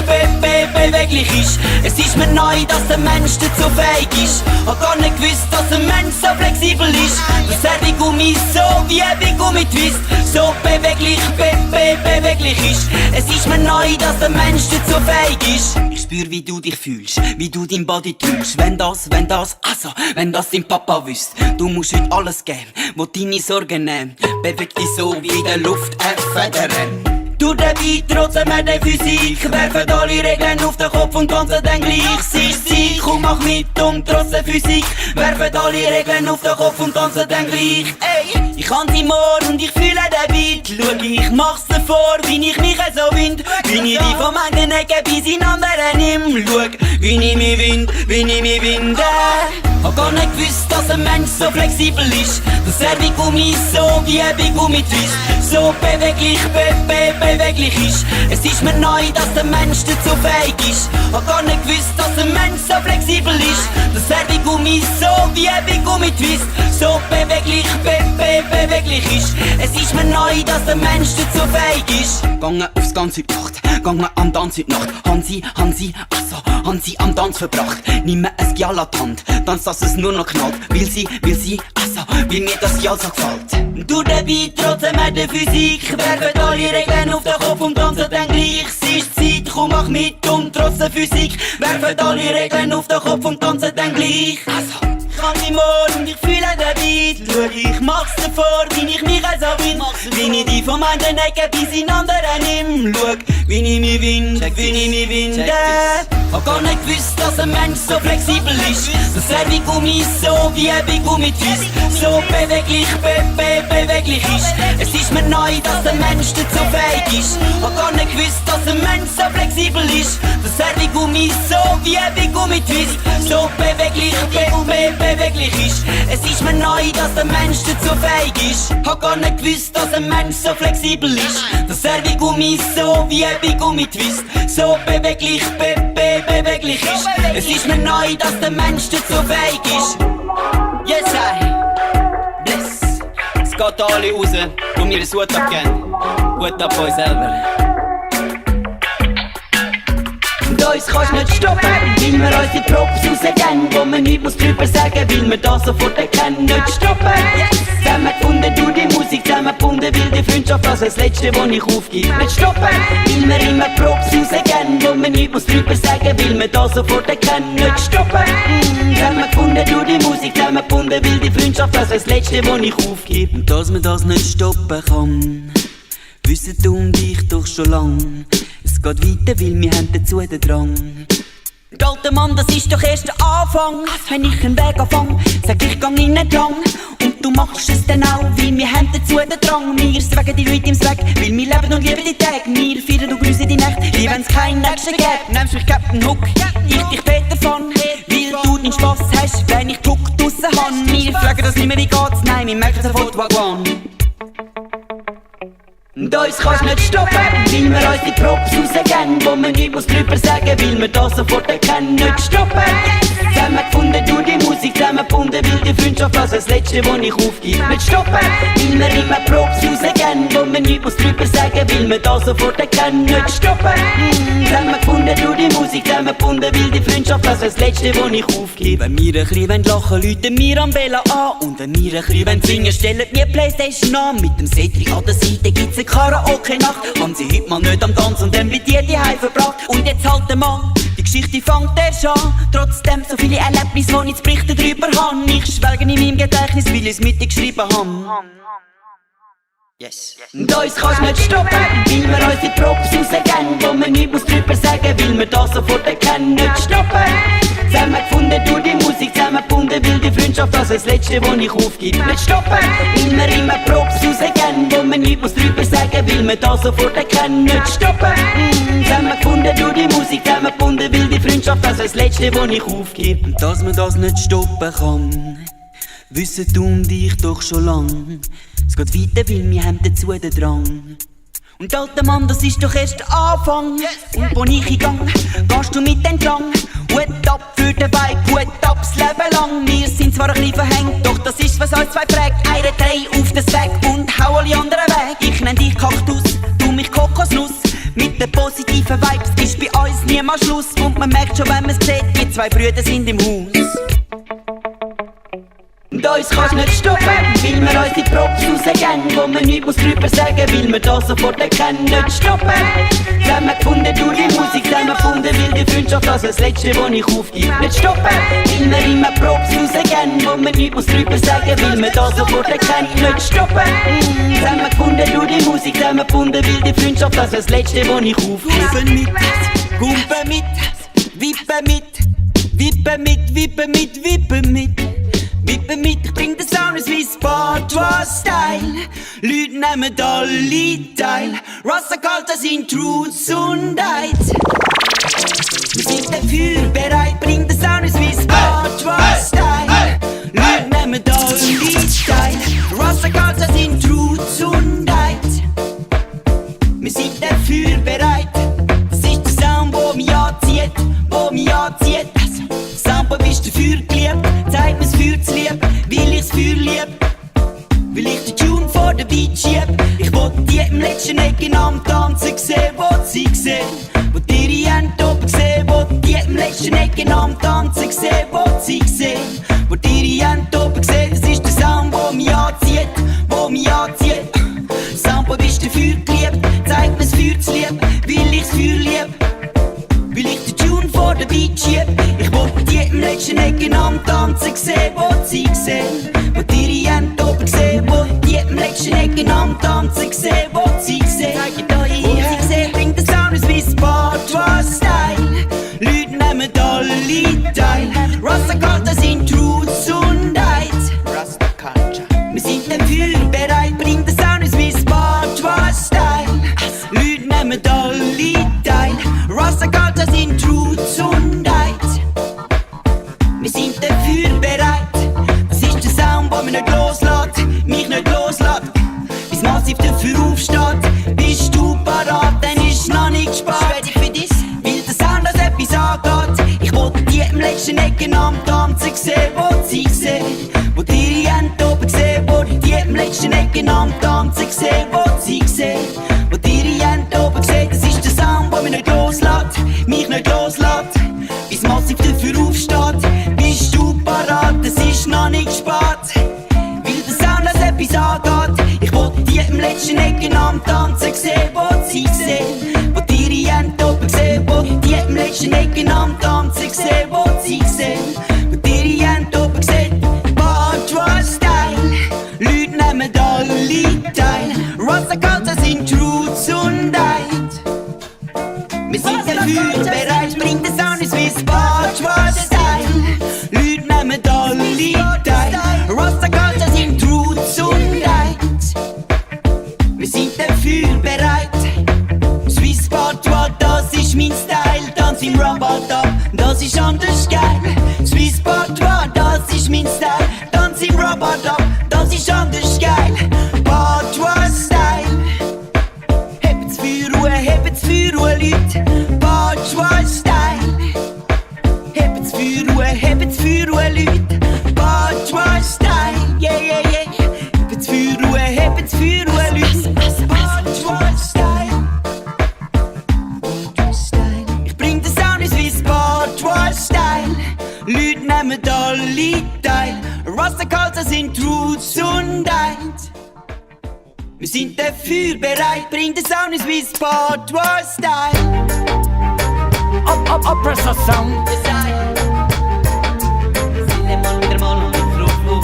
beweglich ist. Es ist mir neu, dass der Mensch dazu fähig ist. Hab gar nicht gewusst, dass ein Mensch so flexibel ist. Dass er wie Gummi so wie ein Gummitwist so beweglich, beweglich ist. Es ist mir neu, dass der Mensch dazu fähig ist. Ich spür, wie du dich fühlst, wie du dein Body tust. Wenn das, also, wenn das dein Papa wüsst. Du musst heute alles geben, wo deine Sorgen nehmen. Beweg dich so wie in der Luft ein Federn. Du der Beat, trotzdem der Physik. Werfen alle Regeln auf den Kopf und tanzen dann gleich. Sie, komm mach mit und trotz der Physik. Werfen alle Regeln auf den Kopf und tanzen dann gleich. Ey, ich kann sie morgen und ich fühle den Beat. Schau, ich mach's davor, wie ich mich so wind. Wie ich die von meinen Ecken bis in andere nimm. Schau, wie ich mich wind, wie ich mich winde. Hab gar nicht gewusst, dass ein Mensch so flexibel ist. Dass er wie Gummi so wie ein Gummitwist so beweglich, beweglich ist. Es ist mir neu, dass der Mensch dazu fähig ist. Hab gar nicht gewusst, dass ein Mensch so flexibel ist. Dass er wie Gummi so wie ein Gummitwist so beweglich, beweglich ist. Es ist mir neu, dass der Mensch dazu fähig ist. Gange aufs ganze Nacht, gange am Tanz heute Nacht. Han sie am Tanz verbracht. Nimm mir ein Gial an die Hand, tanz, dass es nur noch knallt. Will sie, wie mir das Gial so gefällt. Du der Beat, trotzdem der Physik. Werfen alle Regeln auf den Kopf und tanzen dann gleich. Es ist Zeit, komm mach mit und trotz der Physik. Werfen alle Regeln auf den Kopf und tanzen dann gleich. Also, ich kann sie morgen und ich fühle den Beat. Schau, ich mach's davor, wie ich mich so wind. Wie ich die von meinen Ecken bis in andere nimm. Schau, wie ich mich wind, wie ich mich winde. Hab gar nicht gewusst, dass ein Mensch so flexibel ist. Dass er wie Gummi so wie ein Gummitwist so beweglich, beweglich ist. Es ist mir neu, dass der Mensch dazu fähig ist. Hab gar nicht gewusst, dass ein Mensch so flexibel ist. Dass er wie Gummi so wie ein Gummitwist so beweglich, beweglich ist. Es ist mir neu, dass der Mensch dazu fähig ist. Hab gar nicht gewusst, dass ein Mensch so flexibel ist. Dass er wie Gummi so wie ein Gummitwist so beweglich, beweglich ist. Es ist mir neu, dass der Mensch dazu fähig ist. Yes, I bless. Es geht alle raus, wo wir es Hut abgeben. Hut ab euch selber. Und uns kannst nicht stoppen, weil wir uns die Props rausgeben. Wo man nichts drüber sagen, weil wir das sofort erkennen. Nicht stoppen, zusammen gefunden durch die Musik, zusammen gefunden, weil die Freundschaft das Letzte, wo ich aufgebe. Nicht stoppen, weil wir immer Props rausgeben. Wo man nichts drüber sagen, weil wir das sofort erkennen. Nicht stoppen, zusammen gefunden durch die Musik, zusammen gefunden, weil die Freundschaft das Letzte, wo ich aufgebe. Und dass man das nicht stoppen kann, wissen du und ich doch schon lang. Es geht weiter, weil wir haben dazu den Drang. Alter Mann, das ist doch erst der Anfang. Wenn ich einen Weg anfange, sag ich gang ihn entlang. Und du machst es dann auch, weil wir haben dazu den Drang. Wir swaggen die Rhythms weg, weil wir leben und lieben die Tage. Wir feiern und grüßen die Nacht, wie wenn's kein Nächsten gäbe. Nimmst mich Captain Hook, ich dich Peter von. Weil du den Spass hast, wenn ich Tuck draussen han. Wir fragen das nicht mehr, wie geht's, nein, wir merken sofort, Wagwan. Und uns kannst nicht stoppen, weil wir uns die Props rausgeben. Wo man nichts drüber sagen, weil wir das sofort erkennen. Nicht stoppen, zusammen gefunden durch die Musik, zusammen gefunden, weil die Freundschaft das Letzte, wo ich aufgebe. Nicht stoppen, weil wir immer Props rausgeben. Wo man nichts drüber sagen, weil wir das sofort erkennen. Nicht stoppen, zusammen gefunden durch die Musik, zusammen gefunden, weil die Freundschaft das Letzte, wo ich aufgebe. Wenn wir ein bisschen lachen, läuten wir am Bella an. Und wenn wir ein bisschen singen, stellen wir Playstation an. Mit dem Cedric an der Seite gibt's Karaoke-Nacht. Haben sie heute mal nicht am Tanz und dann mit dir die Heim verbracht. Und jetzt halt mal, die Geschichte fängt erst an. Trotzdem so viele Erlebnisse, wo ich zu berichten drüber habe. Ich schwelge in meinem Gedächtnis, weil ich es mit dir geschrieben habe. Yes. Und uns kannst nicht stoppen, weil wir uns die Props rausgeben. Wo man nichts drüber sagen, weil wir das sofort erkennen. Nicht stoppen, zusammen gefunden durch die Musik, zusammen gefunden, weil die Freundschaft das Letzte, wo ich aufgebe. Nicht stoppen, weil wir immer Props rausgeben. Wo man nichts drüber sagen, weil wir das sofort erkennen. Nicht stoppen, zusammen gefunden durch die Musik, zusammen gefunden, weil die Freundschaft das Letzte, wo ich aufgebe. Und dass man das nicht stoppen kann, wissen du und ich doch schon lang. Es geht weiter, weil wir haben dazu den Drang. Und alter Mann, das ist doch erst der Anfang. Und wo ich in Gang, gehst du mit entlang. Hut ab für den Vibe, Hut ab das Leben lang. Wir sind zwar ein bisschen verhängt, doch das ist, was uns zwei prägt. Eine Dreh auf den Sack und hau alle anderen weg. Ich nenn dich Kaktus, du mich Kokosnuss. Mit den positiven Vibes ist bei uns niemals Schluss. Und man merkt schon, wenn man's sieht, die zwei Brüder sind im Haus. Und uns kannst nicht stoppen, weil wir uns die Props rausgeben, wo man nichts drüber sagen muss, weil wir das sofort erkennen. Nicht stoppen, zusammen gefunden durch die Musik, zusammen gefunden, weil die Freundschaft das ist das Letzte, was ich aufgebe. Nicht stoppen, weil wir immer Props rausgeben, wo man nichts drüber sagen muss, weil wir das sofort erkennen. Nicht stoppen, zusammen gefunden durch die Musik, zusammen gefunden, weil die Freundschaft das ist das Letzte, was ich aufgebe. Mit, Gumpen mit, Wippen mit, Wippen mit, Wippen mit, Wippen mit. Wippen mit, ich bring den Sound wie Sport-Style. Leute nehmen alle teil. Rassenkalter sind Truths und Heiz. Wir sind dafür bereit, bring den Sound wie Sport-Style. Leute nehmen alle teil. Rassenkalter sind Truths und Heiz. Wir sind dafür bereit. Das ist der Sound, wo mich anzieht, wo mich anzieht. Sampo, bist du dafür geliebt? Zeig mir's Feuer zu lieb, weil ich's Feuer lieb. Weil ich den Tune vor der Beat schieb. Ich wollt die im letzten Ecken am Tanzen sehen, wo sie sehen. Wo die ihre Hände oben sehen, wo die im letzten Ecken am Tanzen sehen, wo sie sehen. Wo die ihre Hände oben sehen, das ist der Sound, wo mich anzieht, wo mich anzieht. Sampo, bist du dafür geliebt? Zeig mir's Feuer zu lieb, weil ich's Feuer lieb. Weil ich den Tune vor der Beat schieb. Ich wollte die im letzten Ecken am Tanzen sehen, wo sie sehen. Wo die ihre Hände oben sehen, wo die im letzten Ecken am Tanzen sehen, wo sie sehen. Zeigt euch, wo sie sehen, bringt den Sound wie Sport-Style. Leute nehmen alle teil. Rassenkalter sind Truths und Heiz. Wir sind dafür bereit, bringt den Sound wie Sport-Style. Leute nehmen alle teil. Rassenkalter sind Truths und Heiz. Wir sind dafür bereit. Das ist der Sound, der mich nicht loslässt, mich nicht loslässt. Bis massiv dafür aufsteht. Bist du parat, dann ist noch nicht spät. Ready für this? Weil der Sound als etwas angeht. Ich wollte die im letzten Ecken am Tanzen sehen, wo sie sehen. Wo die ihre Hände oben sehen, wo die im letzten Ecken am Tanzen sehen, wo sie sehen. Wo die ihre Hände oben sehen, das ist der Sound, der mich nicht loslässt, mich nicht loslässt. Bis massiv dafür aufsteht. Bist du parat, es ist noch nicht spät. Weil der Sound als etwas angeht. Ich wollte die im letzten Ecken am Tanzen sehen, wo sie sehen. Wo die ihre Hände oben sehen, wo die im letzten Ecken am Tanzen sehen, wo sie sehen. Wo die ihre Hände oben sehen. Sport-Style. Leute nehmen alle teil. Rassenkalter sind Truths und Heiz. Wir sind dafür bereit, bringt den Sound wie Sport-Style. Leute nehmen alle teil. Rassenkalter sind Truths und Heiz. Wir sind dafür bereit. Swiss Sport, das ist mein Style. Tanz im Roboter, das ist anders geil. Swiss Sport, das ist mein Style. Tanz im Roboter, das ist anders geil. Sport-Style. Hebt's für Ruhe, Leute. Sport-Style. Hebt's für Ruhe, Leute. Sport-Style. Yeah, yeah, yeah. Hebt's für Ruhe, Leute. Sport-Style. Ich bring den Sound wie Sport-Style. Leute nehmen alle teil. Rassenkalter sind Truths und Heiz. Wir sind dafür bereit, bring den Sound wie Sport-Style.
Oppressor Sound.
Wieder mal und Mikrofon.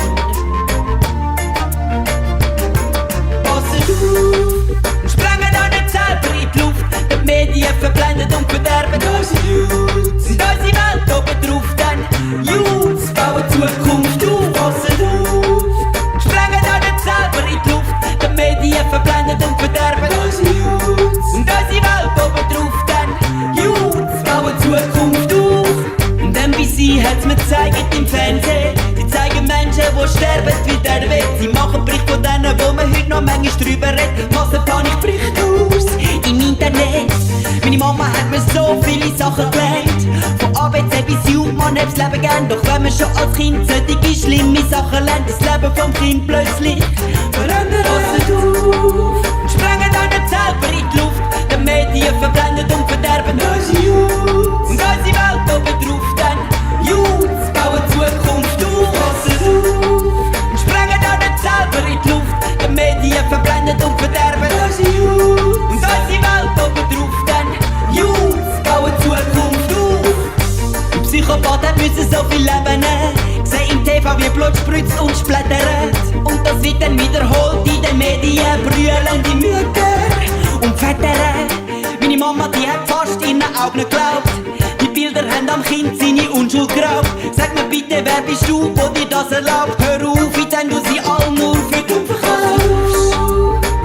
Passen auf und sprengen an den Zauber in die Luft. Die Medien verblendet und verderben unsere Youths. Und unsere Welt oben drauf, denn Youths bauen Zukunft auf. Passen auf und sprengen an den Zauber in die Luft. Die Medien verblendet und verderben unsere Youths. Und unsere Welt oben drauf, denn Youths bauen Zukunft auf. Und man heute noch manchmal drüber redet. Massenpanik bricht aus im Internet. Meine Mama hat mir so viele Sachen gelernt. Von ABC bis J, man hat das Leben gern. Doch wenn man schon als Kind solche schlimme Sachen lernt, das Leben vom Kind plötzlich verändert. Passet auf und sprengen euch selber in die Luft. Die Medien verblendet und verderben unsere Youth. Und unsere Welt oben drauf, dann Youth bauen Zukunft auf. Passet auf und sprengen euch selber in die Luft. Die Medien verblendet und verderben unsere Youth. Und unsere Welt oben drauf, dann Youth bauen Zukunft auf. Psychopathen müssen so viel Leben nehmen. Sehen im TV wie Blut spritzt und splattert. Und das wird dann wiederholt in den Medien. Brüllen die Mütter und Väter. Meine Mama, die hat fast ihren Augen nicht geglaubt. Die Bilder haben am Kind seine Unschuld geraubt. Sag mir bitte, wer bist du, wo dir das erlaubt? Hör auf, jetzt haben du sie alle nur für dumm verkaufst.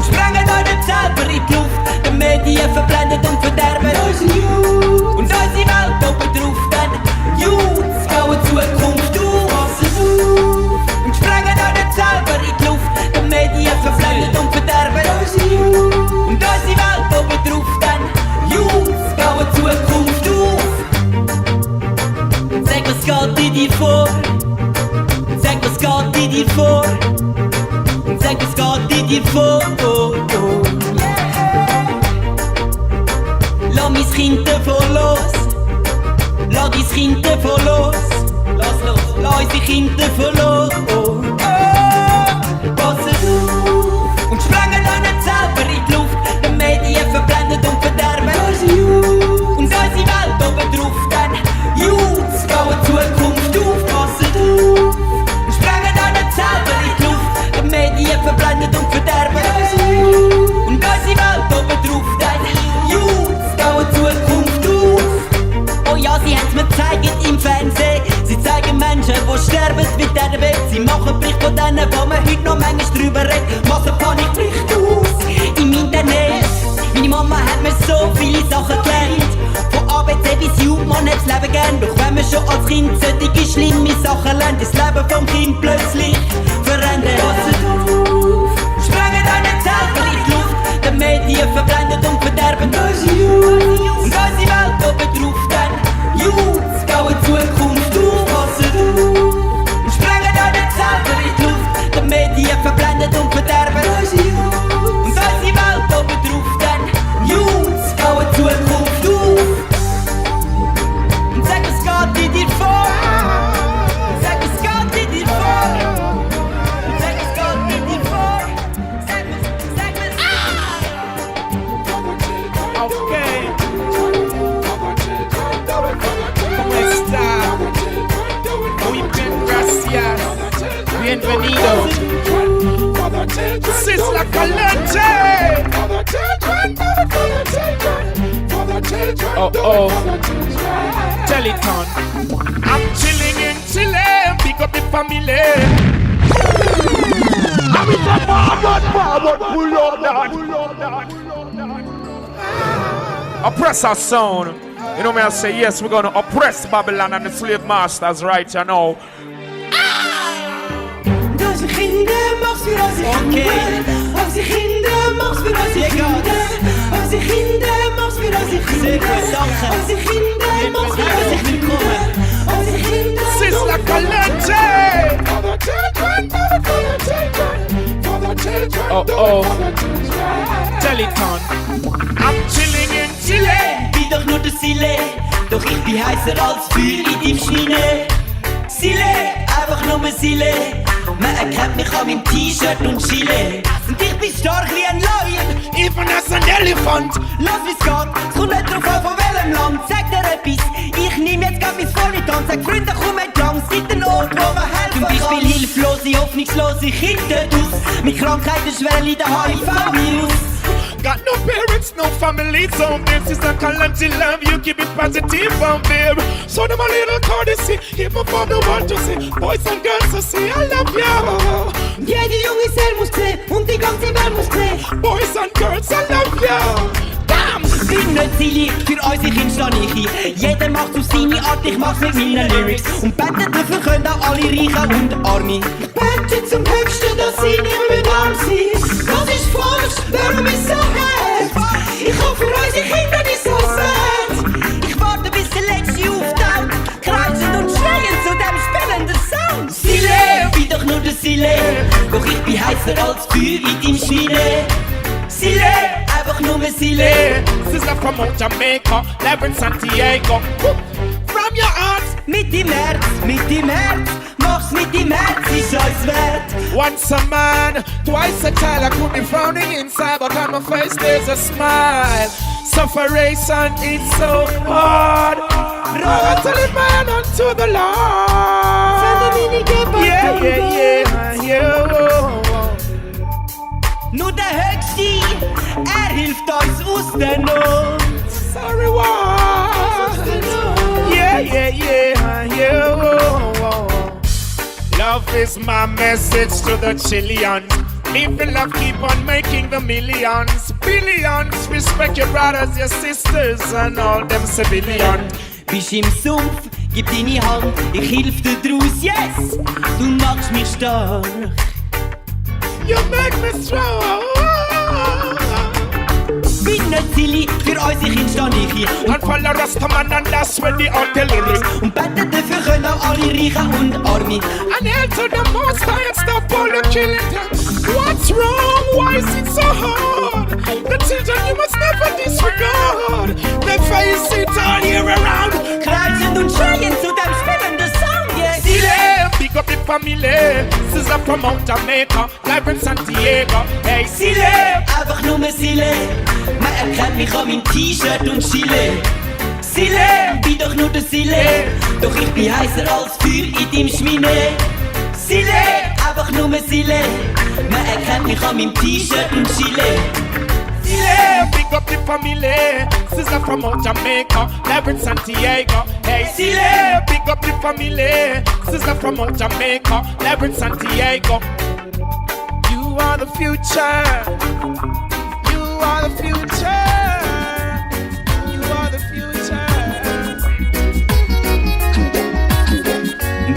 Sprengen euch nicht selber in die Luft. Die Medien verblendet und verderben unsere Youth. Und unsere Welt oben drauf, dann Youth bauen Zukunft auf. Passet auf und sprengen euch nicht selber in die Luft. Die Medien verblendet und verderben unsere Youth. Und unsere Welt oben drauf, dann Youth bauen Zukunft auf. Sag, was geht in dir vor? Sag, was geht in dir vor? Sag, was geht in dir vor? Oh, oh. Lass mein Kind davon los. Lass dein Kind davon los. Lass los. Lass unsere Kinder davon los. Oh, oh. Passet auf und sprengen euch nicht selber in die Luft. Die Medien verblendet und verderben unsere Youth. Und unsere Welt oben drauf, dann Youth bauen Zukunft auf. Passet auf und sprengen euch nicht selber in die Luft. Die Medien verblendet und verderben unsere Youth. Und unsere Welt oben drauf, dann Youth bauen Zukunft auf. Oh ja, sie haben's mir gezeigt im Fernsehen. Sie zeigen Menschen, die sterben wie der Welt. Sie machen Bericht von denen, wo man heute noch manchmal drüber redet. Massenpanik bricht aus im Internet. Meine Mama hat mir so viele Sachen gelernt. Von ABC bis J, man hat das Leben gern. Doch wenn man schon als Kind solche schlimme Sachen lernt, das Leben vom Kind plötzlich verändert. Passet auf, sprengen euch nicht selber in die Luft. Die Medien verblendet und verderben unsere Youth. Und unsere Welt oben drauf, dann Youth bauen Zukunft auf. Passet auf und sprengen euch nicht selber in die Luft. Die Medien verblendet und verderben unsere Youth. Und unsere Welt oben drauf, dann Youth bauen Zukunft auf. Und sag, was geht in dir vor? Sag, was geht in dir vor? Sag, was geht in dir vor? Sag,
Okay. ¿Cómo está? Muy bien, gracias. Bienvenido. Sisla Caliente. Oh, oh. Teleton. I'm chilling in Chile. Pick up the family. I'm in the forward, pull up that. Oppressor sound. You know me, I say yes, we're gonna oppress Babylon and the slave masters right you know.
Als ik ginder mag weer als ik ginder. Als ik ginder mag weer als ik ginder. Als ik ginder mag weer als ik ginder. Als ik ginder mag weer als ik ginder. Als ik ginder.
Sisla Caliente. Oh oh. Teleton. I'm chilling in Chile.
Bin doch nur der Sile. Doch ich bin heißer als Feuer in deinem Schnee. Sile, einfach nur Sile. Man erkennt mich an meinem T-Shirt und Chile. Und ich bin stark wie ein Lion,
Even as an elephant.
lass wie's geht, es kommt nicht drauf an von welchem Land. Sag dir etwas, ich nehm jetzt grad mein Phoniton. Sag Freunde, komm entlang, es gibt einen Ort, wo man helfen kann. Zum Beispiel hilflose, hoffnungslose Kinder aus. Mit Krankheiten schwer leiden HIV-Virus.
Got no parents, no family, so this is a calamity love. You keep it positive out there. So them a little courtesy, even for the world to see. Boys and girls to see, I love you.
Jede junge Seele muss sehen und die ganze Welt muss sehen.
Boys and girls, I love you. Damn!
Bin nicht Silly, für unsere Kinder stehe ich ein. Jeder macht auf seine Art, ich mach's mit meinen Lyrics. Und beten dafür können auch alle Reichen und Arme. Beten zum Höchsten, dass sie nicht mehr arm sind. bin heißer als Feuer in deinem Schweine. Sile, einfach nur Sile.
Sizzla from Jamaica, live in Santiago. From your heart.
Mit dem Herz, mach's mit dem Herz, ist alles wert.
Once a man, twice a child. I could be frowning inside, but on my face there's a smile. Sufferation is so hard. I tell it man unto the Lord. Yeah.
Nur der Höchste, hilft uns aus der Not.
Sorry, what? Yeah. Love is my message to the Chileans. Live the love, keep on making the millions. Billions, respect your brothers, your sisters, and all them civilians.
Bist im Sumpf, gib deine Hand, ich hilf dir draus, yes! Du machst mich stark.
You make me strong.
Bin nicht silly, für uns ich stehe ich hier.
And follow Rastaman and that's when the artillery.
Und beten dafür können auch alle Reichen und Arme.
And hail to the most high and stop all the killing them. What's wrong? Why is it so hard? The children you must never disregard. They face it all year around.
Kreizen und schreien zu dem spannenden Sound, yes!
Sile, big up the family. Sizzla from Mount Jamaica, live in Santiago. Hey, Sile.
Einfach nur Sile. Man erkennt mich an meinem T-Shirt und Chile. Sile, bin doch nur der Sile. Doch ich bin heißer als Feuer in deinem Schweine. Sile, einfach nur Sile. Man erkennt mich an meinem T-Shirt und Chile.
Sile, big up the family. Sizzla from Mount Jamaica, live in Santiago. Hey, Sile, big up the family. Sizzla from Mount Jamaica, live in Santiago. You are the future. You are the future. You are the future.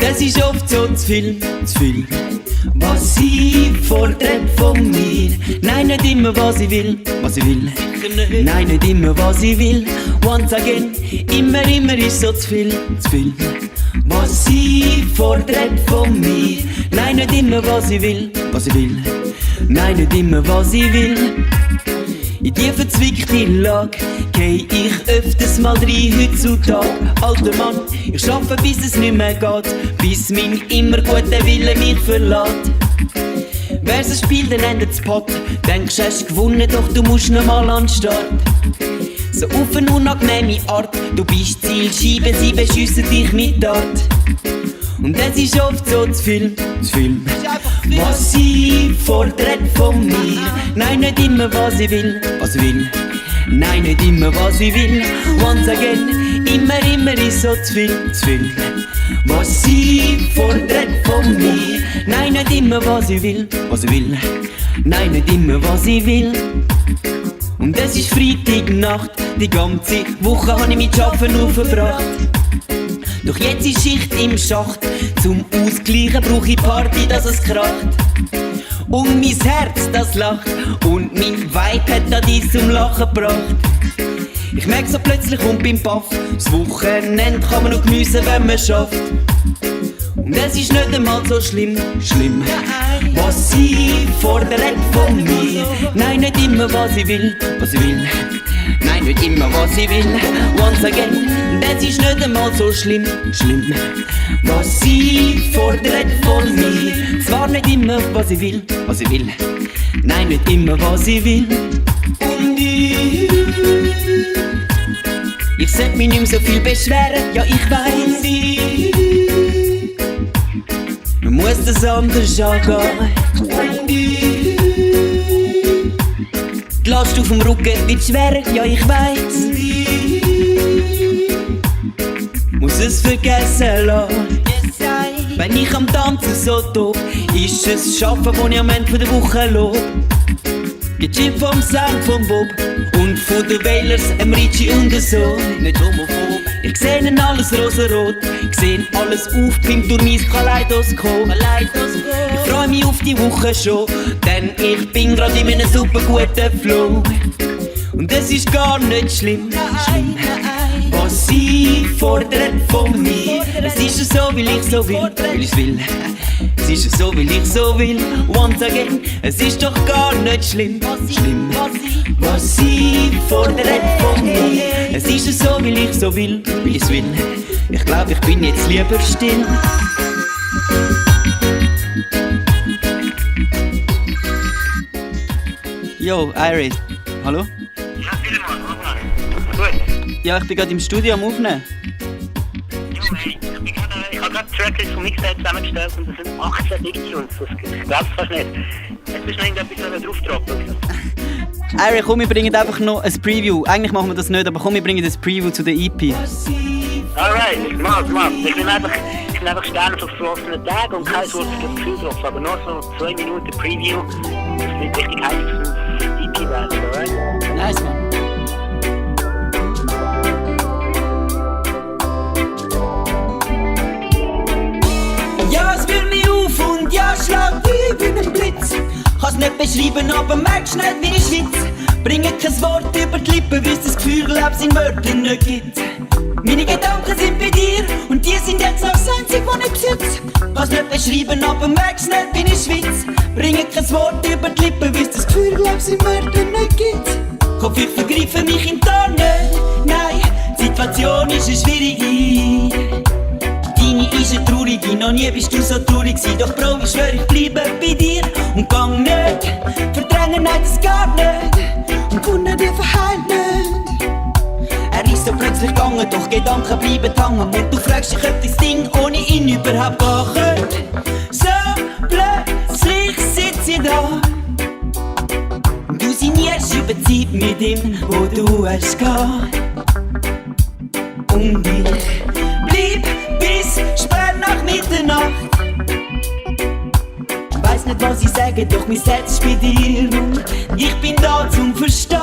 Das ist oft so zu viel, was sie fordert von mir. Nein, nicht immer, was ich will. Nein, nicht immer, was ich will. Once again, immer ist so zu viel. Was sie fordert von mir. Nein, nicht immer, was ich will. Nein, nicht immer, was ich will. In die verzwickte Lage geh ich öfters mal rein heutzutage. Alter Mann, ich schaffe bis es nicht mehr geht, bis mein immer guter Wille mich verlässt. Wär's ein Spiel, dann endet's Pot. Denkst, hast gewonnen, doch du musst noch mal an den Start. So auf eine unangenehme Art, du bist Zielscheibe, sie beschiessen dich mit Dart. Und es ist oft so zu viel. Was sie fordert von mir. Nein, nicht immer, was ich will. Nein, nicht immer, was ich will. Once again, immer ist so zu viel. Was sie fordert von mir. Nein, nicht immer, was ich will. Nein, nicht immer, was ich will. Und es ist Freitagnacht, die ganze Woche habe ich mit Arbeiten aufgebracht. Doch jetzt ist Schicht im Schacht, zum Ausgleichen brauche ich Party, dass es kracht. Und mein Herz, das lacht, und mein Vibe hat da dies zum Lachen gebracht. Ich merk so plötzlich und bin baff, das Wochenende kann man noch geniessen, wenn man schafft. Und es ist nicht einmal so schlimm, was sie fordert von mir. Nein, nicht immer, was ich will. Nein, nicht immer, was ich will. Once again, das ist nicht einmal so schlimm, was sie fordert von mir. Zwar nicht immer, was ich will. Nein, nicht immer, was ich will. Und ich sollte mich nicht mehr so viel beschweren, ja ich weiss. Man muss das anders angehen. Die Last auf dem Rücken wird schwerer, ja ich weiss. Muss es vergessen lassen. Wenn ich am Tanzen so tob, ist es Schaffen, wo ich am Ende der Woche lob. Gechillt vom Sound vom Bob und von den Wailers, Richie und so. Nicht homophob. Ich seh ihnen alles rosarot, ich seh alles aufgepimpt durch mein Kaleidoskop. Ich freu mich auf die Woche schon, denn ich bin grad in einem super guten Flow. Und es ist gar nicht schlimm, was sie fordert von mir. Es ist so, weil ich so will, weil ich's will. Es ist so, weil ich so will. Once again, es ist doch gar nicht schlimm. Was sie fordert von mir. Es ist so, weil ich so will, weil ich's will. Ich glaub, ich bin jetzt lieber still. Yo, Iris. Hallo?
Ja, Philemon, gut.
Ja, ich bin gerade im Studio am Aufnehmen.
Jo, hey, ich habe gerade Tracklist von Mixtape zusammengestellt und das sind 18 Big Tunes. Ich glaub's fast nicht. Jetzt bist du noch irgendetwas draufdroppen.
Iris, komm, wir bringen einfach noch ein Preview. Eigentlich machen wir das nicht, aber komm, wir bringen das Preview zu der EP.
Alright, mach. Ich bin einfach Sterne auf verflossenen Tagen und kein Wort für das Gefühl drauf. Aber nur so 2 Minuten Preview. Das wird richtig heiß für die EP werden, alright?
Nice, man. Ja, es will mich auf und ja, schlag wie ein Blitz. Kann's nicht beschreiben, aber merkst nicht, wie ich schwitz. Bringe kein Wort über die Lippen, weil es das Gefühl, glaub's in Wörtern nicht gibt. Meine Gedanken sind bei dir und die sind jetzt noch das Einzige, was ich besitze. Kann's nicht beschreiben, aber merkst nicht, wie ich schwitz. Bringe kein Wort über die Lippen, weil es das Gefühl, glaub's in Wörtern nicht gibt. Kopf, ich vergreife mich im Ton nicht. Nein, die Situation ist eine schwierige. Deine ist eine traurige, noch nie bist du so traurig gewesen. Doch Bro, ich schwör, ich bleibe bei dir und gang nicht. Verdrängen, nein, das geht nicht. Und Wunder, die verheilt nicht. Er ist so plötzlich gegangen, doch Gedanken bleiben hängen. Und du fragst dich, ob das Ding ohne ihn überhaupt gehen könnte. So plötzlich sitze ich da. Du signierst über die Zeit mit ihm, wo du hast gehabt. Und ich bleib bis spät nach Mitternacht. Weiss nicht, was ich sage, doch mein Herz ist bei dir. Und ich bin da zum Verstehen.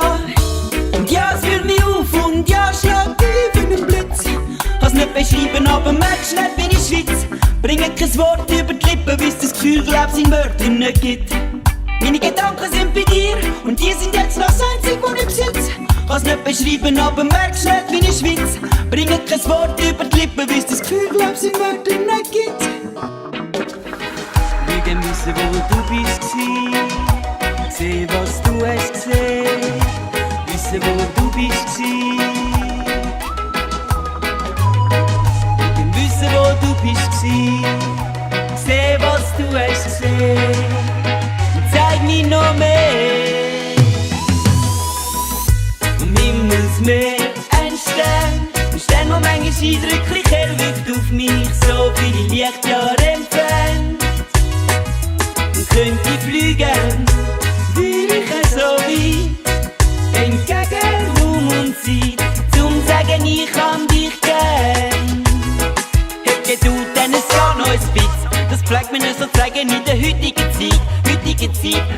Und ja, es fühlt mich auf und ja, schlag wie ein Blitz. Kann's nicht beschreiben, aber merkst nicht, bin ich schwitz. Bringe kein Wort über die Lippen, bis das Gefühl, glaub's in Wörtern nicht gibt. Meine Gedanken sind bei dir und die sind jetzt noch das Einzige, was ich besitze. Kann's nicht beschreiben, aber merkst nicht, wie ich schwitz. Bringe kein Wort über die Lippen, bis das Gefühl, glaub's in Wörtern nicht gibt. Will gern wissen, wo du bist gsi. Seh, was du hast gesehen. Wissen, wo du bist gsi. Will gern wissen, wo du bist gsi. Seh, was du hast gesehen. Zeig mir noch mehr. Am Himmelsmeer ein Stern. Ein Stern, der manchmal eindrücklich hell wirkt auf mich, so viele Lichtjahre entfernt. Und könnte ich fliegen, will ich so weit entgegen Raum und Zeit, zum sagen, ich kann dich gern. Hätte du denn ein Jahr noch ein bisschen, das pflegt mir nicht so zeigen in der heutigen Zeit.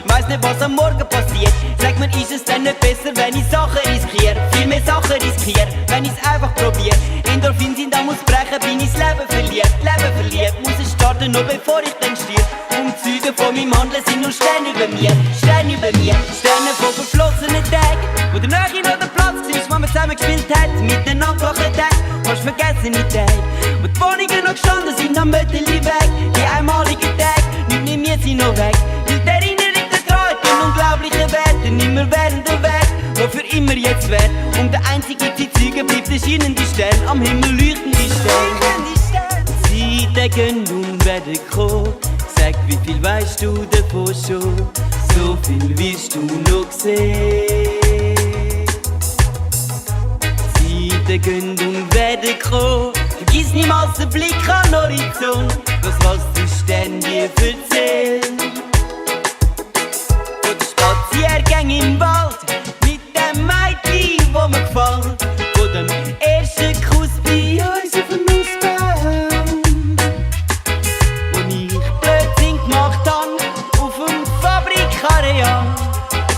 Weiss nicht, was am Morgen passiert. Sag mir, ist es denn nicht besser, wenn ich Sachen riskiere? Viel mehr Sachen riskiere, wenn ich's einfach probiere. Endorphin sind am Ausbrechen, bin ich's Leben verliert. Muss es starten, noch bevor ich dann stirb. Umzüge von meinem Handeln sind nur Sterne über mir. Sterne von verflossenen Tagen, wo der Nähe noch der Platz ist, wo man zusammen gespielt hat. Miteinander wachen Tag, fast vergessene Tage. Wo die Wohnungen noch gestanden sind am Mötteli weg. Die einmaligen Tage, nicht mit mir sind noch weg. Die Erinnerung daran, den unglaublichen Wert, den immer währenden Wert, der für immer jetzt währt. Und der einzige Zeitzeuge bleibt der scheinende Stern, am Himmel leuchtende Stern. Zeiten gehen und werden kommen, sag, wie viel weißt du davon schon? So viel willst du noch sehen. Zeiten gehen und werden kommen, vergiss niemals den Blick an den Horizont, das was der Stern dir erzählt. Spaziergänge im Wald mit dem Mädchen, wo mir gefällt. Von dem ersten Kuss bei uns auf dem Nussbaum. Wo ich Blödsinn gemacht hab auf dem Fabrikareal.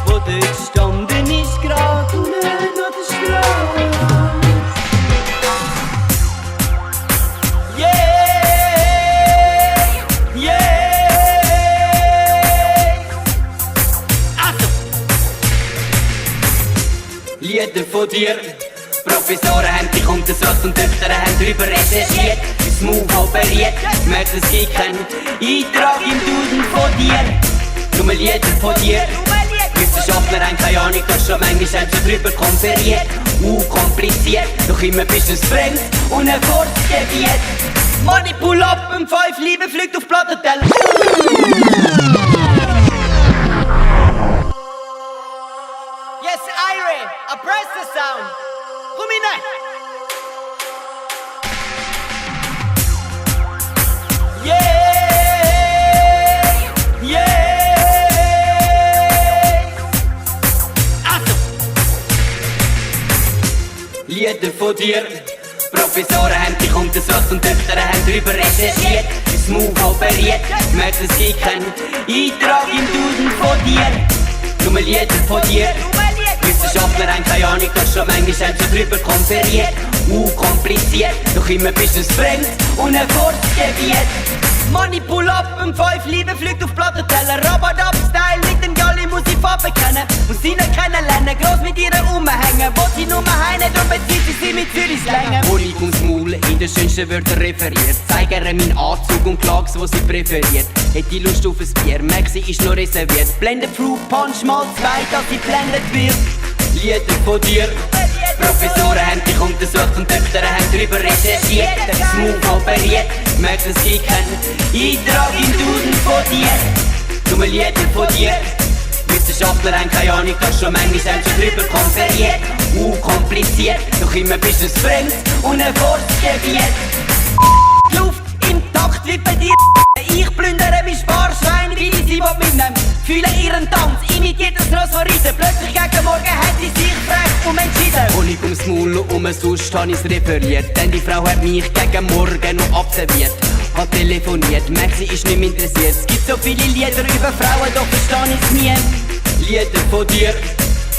Wo dort gestanden ist, gerade unten an der Straße. Lieder von dir, Professoren haben dich untersucht und Töchter haben drüber recherchiert. Das Move operiert, merkst es kicken. Eintrag im Duden von dir, nur Lieder von dir. Wissenschaftler haben keine Ahnung, das schon manchmal haben sie drüber konferiert. Kompliziert, doch immer bist du fremd und ein Kurzgebiet. Money pull up, 5 Liebe fliegt auf Plattenteller. Yes, Irie, I press the sound. Komm rein. Yeah, yeah. Achtung. Lieder von dir. Professoren haben dich untersucht und Töchter haben drüber recherchiert. Das Move operiert, merkst es kicken. Eintrag im Duden von dir, nur Lieder von dir. Wissenschaftler haben keine Ahnung, das schon manchmal haben sie drüber konferiert. Kompliziert, doch immer bist du fremd und ein Kurzgebiet. Money pull up, 5 Liebe fliegt auf Plattenteller. Rabadab-Style mit dem Galli muss ich Farbe kennen. Muss sie nicht kennenlernen, gross mit ihr rumhängen. Will sie nur heine, drum bezieht sie mit Zürichslängen. Honig ums Maul, in den schönsten Wörtern referiert. Zeig ihr meinen Anzug und klag's, wo sie präferiert. Hätte Lust auf ein Bier, merk sie ist noch reserviert. Blende Fruit Punch mal 2, dass sie blendet wird. Lieder von dir. Professoren haben dich untersucht und Töchter haben drüber recherchiert. Das Move operiert, merkst es kicken. Eintrag im Duden von dir, nur Lieder von dir. Wissenschaftler haben keine Ahnung, das schon manchmal haben sie drüber konferiert. Kompliziert, doch immer bist du fremd und ein Kurzgebiet. Die Luft im Takt wie bei dir. Ich plündere mein Sparschwein, wie ich sie mitnehmen. Fühle ihren Tanz, imitiert das Ross von Reiten. Plötzlich gegen Morgen hat sie sich frech entschieden. Honig ums Maul, sonst hab ich's referiert. Denn die Frau hat mich gegen Morgen noch observiert. Hat telefoniert, merkt sie ist nicht mehr interessiert. Es gibt so viele Lieder über Frauen, doch versteh ich's nie. Lieder von dir.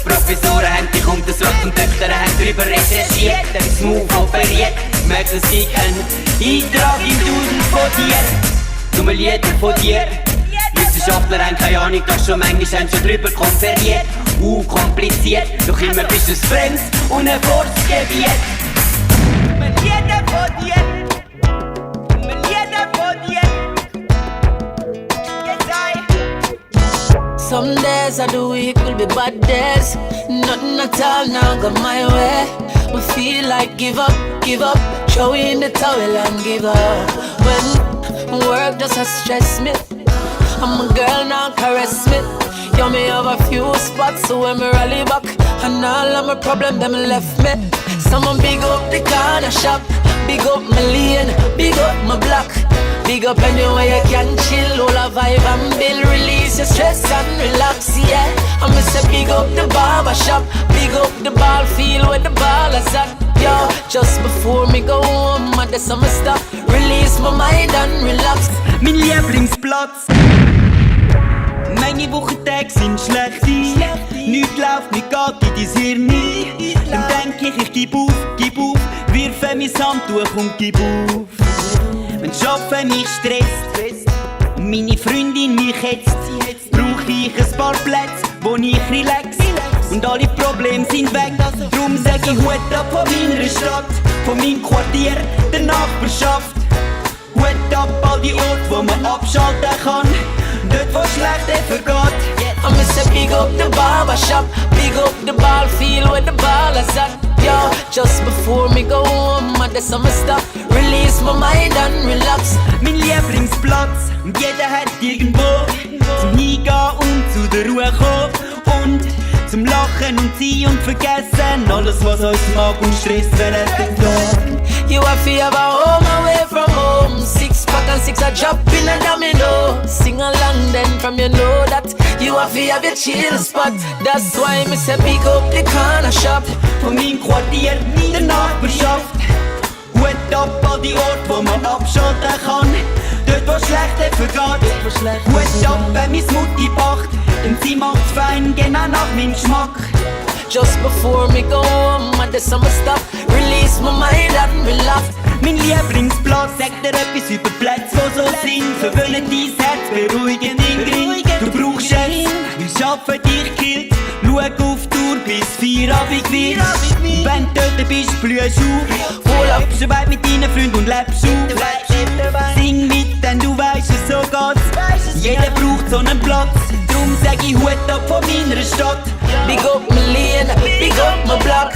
Professoren haben dich untersucht und Töchter haben drüber recherchiert. Das Move operiert, merkst es kicken. Eintrag im Duden von dir, nur Lieder von dir. Wissenschaftler haben keine Ahnung, das schon manchmal haben sie drüber konferiert. Kompliziert, doch immer bist du fremd und ein Kurzgebiet. Lieder von dir, Lieder von dir. Yes,
Some days of the week will be bad days. Nothing at all now go my way. We feel like give up, throw in the towel and give up. When work just has stress me, I'm a girl now caress me. Yeah, me have a few spots, so when me rally back, and all of my problem them left me. Someone big up the corner shop, big up my lane, big up my block. Big up anywhere you can chill, all a vibe and build, release your stress and relax, yeah. I'ma say big up the barber shop, big up the ball field where the ball is at, yo. Just before me go home, I do some stuff, release my mind and relax.
Mein Lieblingsplatz. Meine Wochentage sind schlecht. Nichts läuft, nicht geht in dein Hirn. Dann denk ich gib auf, wirfe mein Handtuch und gib auf. Wenn das Arbeiten mich stresst und meine Freundin mich hetzt, brauch ich ein paar Plätze, wo ich relax. Und alle Probleme sind weg, drum sag ich Hut ab von meiner Stadt, von meinem Quartier, der Nachbarschaft. Hut ab all die Orte, wo man abschalten kann, dort wo schlecht vergeht.
I'ma say big up the barber shop, big up the ball field where the ball is at, yo. Just before me go home, I do some stuff, release my mind and relax.
Mein Lieblingsplatz, und jeder hat irgendwo zum Hingehen und zu der Ruhe kommen. Und zum Lachen und Ziehen und Vergessen alles, was uns mag und stresst, wenn es dann geht.
You have to have a home away from home. 6 pack and 6 a drop in a domino. Sing along then from you know that you have to have your chill spot. That's why me say pick up the corner shop.
Von meinem Quartier, der Nachbarschaft. Hut ab all die Orte, wo man abschalten kann. Dort wo schlecht vergeht. Hut ab, wenn mein Mutti backt, denn sie macht's fein, genau nach meinem Geschmack.
Just before me go home, I do some stuff, release my mind and relax.
Mein Lieblingsplatz, sagt dir etwas über Plätze, die so sind. Verwöhnen dein Herz beruhigend, Ingrid. Du brauchst es, weil Schaffen dich killt. Schau auf die Uhr, bis 4 Abend wird. Wenn du dort bist, blühst du auf. Urlaubst du weit mit deinen Freunden und lebst auf. Sing mit, denn du weisst es, so geht's. Jeder braucht so einen Platz. Drum sag ich Hut ab von meiner Stadt.
Big up my lane, big up my block.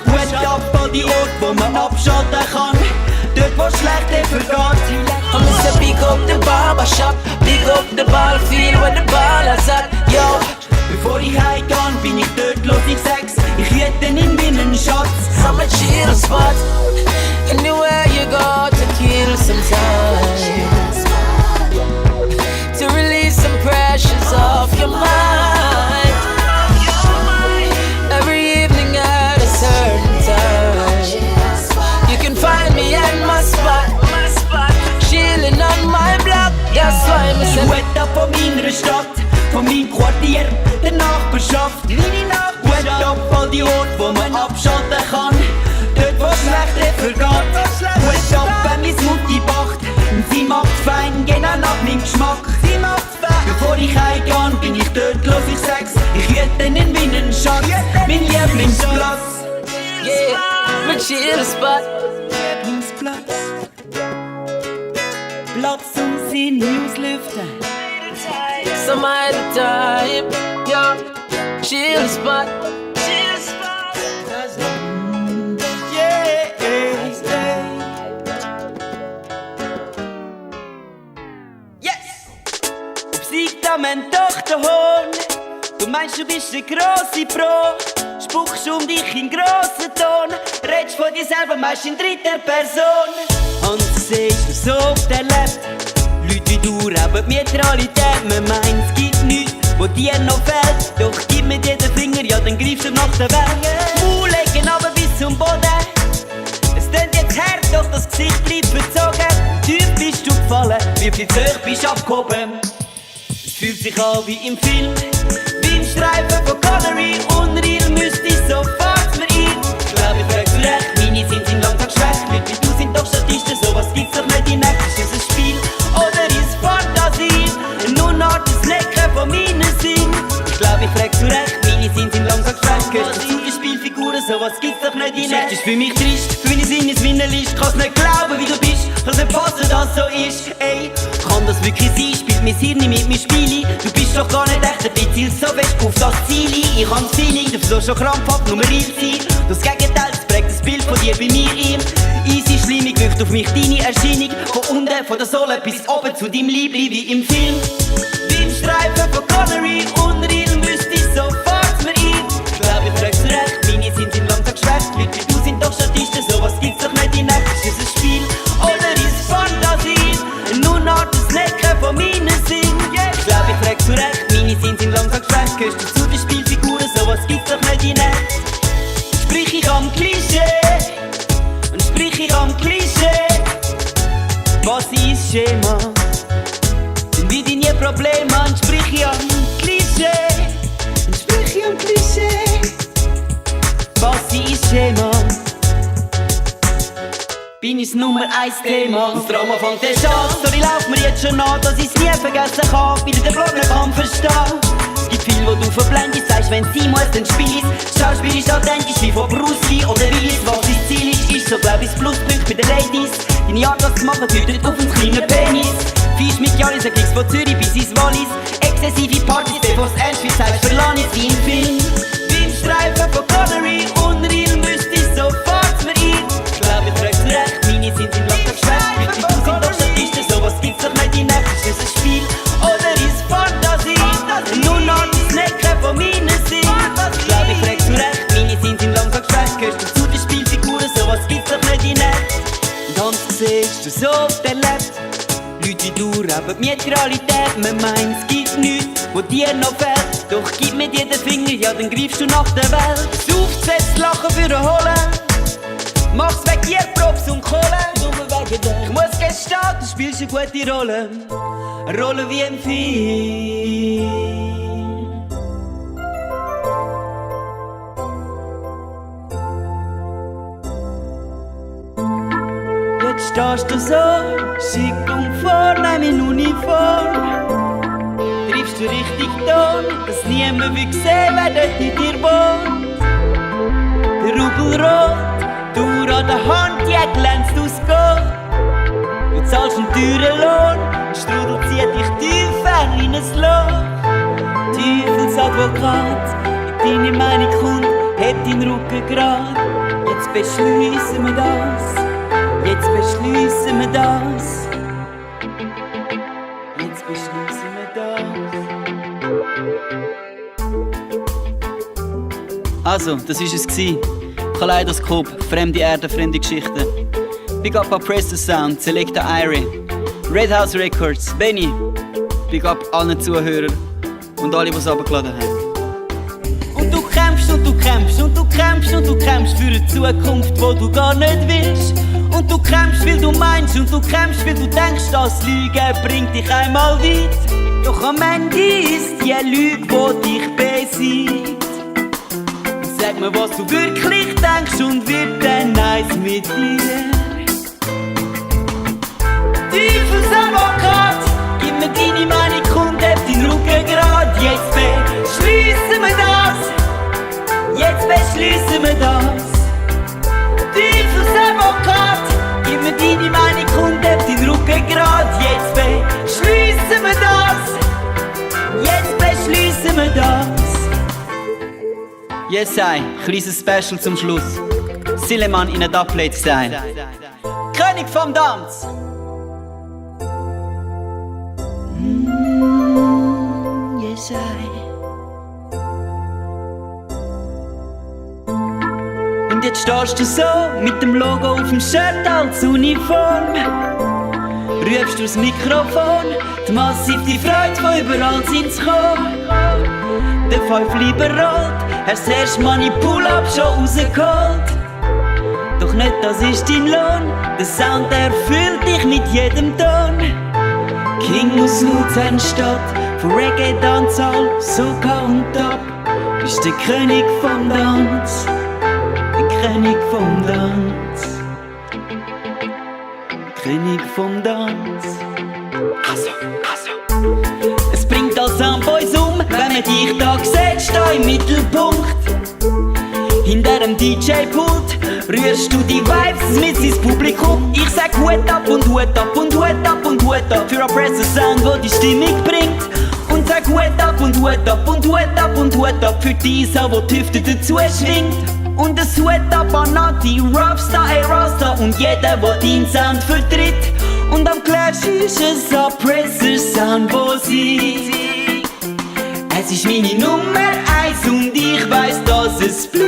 Hut ab all die Orte, wo man abschalten kann. Dort wo schlechte vergeht.
I'm say big up the barbershop, big up the ball field where the ball is at. Yo,
bevor ich heimgehe, bin ich dort los, ich sag's. Ich hielt ihn in meinen Schatz.
I'm a chill spot. Anywhere you go to kill some time, to release some pressures off your mind. Every evening at a certain time, you can find me at my spot, chilling on my block. That's why I'm saying
Hut ab von meiner Stadt, von meinem Quartier, der Nachbarschaft. Hut ab all die Orte, wo man abschalten kann. Dort wo schlechte vergeht. Hut ab, wenn mein Mutti bacht. Und sie macht fein, genau nach meinem Geschmack. Bevor ich heimgehe, bin ich dort los, ich sag's. Ich hielt ihn in meinen Schatz, mein Lieblingsplatz.
yeah, my chill spot.
Lieblingsplatz. Platz zum Sinn auslüften.
Some at a time, yeah, chill spot.
Mein Tochterhorn, du meinst, du bist eine grosse Pro. Spuckst um dich in grossen Ton, redst von dir selber meist in dritter Person. Und siehst du so oft erlebt, Leute wie du rauben die Neutralität. Man meint, es gibt nichts, wo dir noch fehlt. Doch gib mir dir den Finger, ja dann greifst du nach der Welt. Maul legen aber bis zum Boden. Es tönt jetzt hart, doch das Gesicht bleibt verzogen. Tief bist du gefallen, wie viel zu hoch bist abgehoben. Fühlt sich an wie im Film, wie im Streifen von Connery. Unreal müsste ich sofort mir ein. Ich glaub, ich frag zu recht, meine sind langsam schlecht. Leute wie du sind doch Statisten, sowas gibt's doch nicht in echt. Ist es ein Spiel oder ist Fantasie? Nur noch das Lecken von meinen Sinn. Ich glaub, ich frag zu recht, meine sind langsam schlecht. Gehörst du zu den Spielfiguren, sowas gibt's doch nicht in echt. Ist für mich trist, für meine Sinn ist wie eine List. Kannst nicht glauben, wie du bist, kannst nicht fassen, dass so ist. Ey, kann das wirklich sein? Spielt mein Hirn mit mir Spiele? Du bist doch gar nicht echt, du zielst so fest auf das Ziel. Ich hab das Feeling, du versuchst schon krampfhaft nur real sein. Das Gegenteil, das prägt das Bild von dir bei mir ein. Easy, schlimmig, wirkt auf mich deine Erscheinung. Von unten, von der Sohle bis oben zu deinem Liebling wie im Film. Wie im Streifen von Connery, unreal müsste ich sofort mir ein. Ich glaub, ich frag zu recht, meine sind langsam geschwächt. Leute wie du sind doch Statisten, sowas gibt's doch nicht in echt. Ist es ein Spiel oder ist es Fantasie? Nur noch das Lecken von meinen Sinn. Ich glaub, ich frag zu recht, meine sind langsam geschwächt. Gehörst du zu den Spielfiguren, sowas gibt's doch nicht in echt. Sprich ich am Klischee und sprich ich am Klischee. Was ist Schema? Sind wie deine Probleme, und sprich ich am Klischee und sprich ich am Klischee. Was ist Schema? Bin ich's Nummer 1 Thema. Das Drama fängt erst an. Story läuft mir jetzt schon an, dass ich's nie vergessen kann, wieder den Blog nicht kann verstehen. Es gibt viel, wo du verblendest, sagst, wenn's sein muss, dann spiel ich's. Schauspiel ist authentisch wie von Bruce Lee oder Willis. Was dein Ziel ist so glaub ich's Pluspunkt bei den Ladies. Deine Art, das zu machen, deutet auf einen kleinen Penis. Fisch mit Janis, ein Klicks von Zürich bis ins Wallis. Exzessive Partys, bevor's ernst wird, sagst, verlann ich's wie im Film. Wie im Streifen von Connery, unreal müsste ich sofort mir ein. Ich glaub, ich frag zu recht, meine sind langsam geschwächt. Leute wie du sind doch Statisten, sowas gibt's doch nicht in echt. Ist es ein Spiel oder ist es Fantasie? Nur noch das Lecken von meinen Sinn. Ich glaub, ich frag zu recht, meine sind langsam geschwächt. Gehörst du zu den Spielfiguren, sowas gibt's doch nicht in echt. Und siehst du so oft erlebt, Leute wie du rauben die Realität. Man meint, es gibt nichts, wo dir noch fehlt. Doch gib mir dir den Finger, ja dann greifst du nach der Welt. Sauft, setzt Lachen für den Holen. Mach's weg dir Props und Kohle. Ich muss gestehen, du spielst eine gute Rolle. Eine Rolle wie im Film. Jetzt stehst du so, schick und vornehm in Uniform. wie gesehen, wer dort in dir wohnt. Der Rubel rot, die Uhr an der Hand, die glänzt aus Gold. Du zahlst einen teuren Lohn, der Strudel zieht dich tiefer in ein Loch. Teufelsadvokat, in deine Meinung kommt, hebt deinen Rücken grad. Jetzt beschliessen wir das, jetzt beschliessen wir das. Jetzt beschliessen wir das. Also, das war es. Kaleidoskop, fremde Erde, fremde Geschichten. Big up an Press Sound, Selecta Irie, Red House Records, Benny. Big up allen Zuhörern und alle, die es runtergeladen haben. Und du kämpfst und du kämpfst und du kämpfst und du kämpfst für eine Zukunft, die du gar nicht willst. Und du kämpfst, weil du meinst und du kämpfst, weil du denkst, das Lügen bringt dich einmal weit. Doch am Ende ist die Lüge, die dich besiegt. Sag mir, was du wirklich denkst und wird dann eins mit dir. Teufelsadvokat, gib mir deine Meinung und heb deinen Rücken grad. Jetzt beschliessen wir das, jetzt beschliessen wir das. Teufelsadvokat, gib mir deine Meinung und heb deinen Rücken grad. Jetzt beschliessen wir das, jetzt beschliessen wir das. Yes, I, kleines Special zum Schluss. Sileman in a Dubplate-Style. König vom Tanz! Yes, I. Und jetzt stehst du so mit dem Logo auf dem Shirt als Uniform. Rufst durchs Mikrofon die massive Freude von überall sind zu kommen. Der 5 liberal, hast das erste Manipul-Up schon rausgeholt. Doch nicht das ist dein Lohn, der Sound erfüllt dich mit jedem Ton. King aus Luzernstadt, von Reggae, Dancehall, Soca und Dub. Bist der König vom Tanz, der König vom Tanz, König vom Tanz. Es bringt all Soundboys wenn man dich da sieht, steh im Mittelpunkt. Hinter dem DJ-Pult rührst du die Vibes mit ins Publikum. Ich sag Hut ab und Hut ab und Hut ab und Hut ab für Oppressor Sound, wo die Stimmung bringt. Und sag Hut ab und Hut ab und Hut ab und Hut ab für Dieser, wo die Hüfte dazu schwingt. Und es Hut ab an Anti-Rapstar, Rasta und jeder, der deinen Sound vertritt. Und am Clash ist es Oppressor Sound, wo sie. Es ist meine Nummer 1 und ich weiss, dass es bleibt.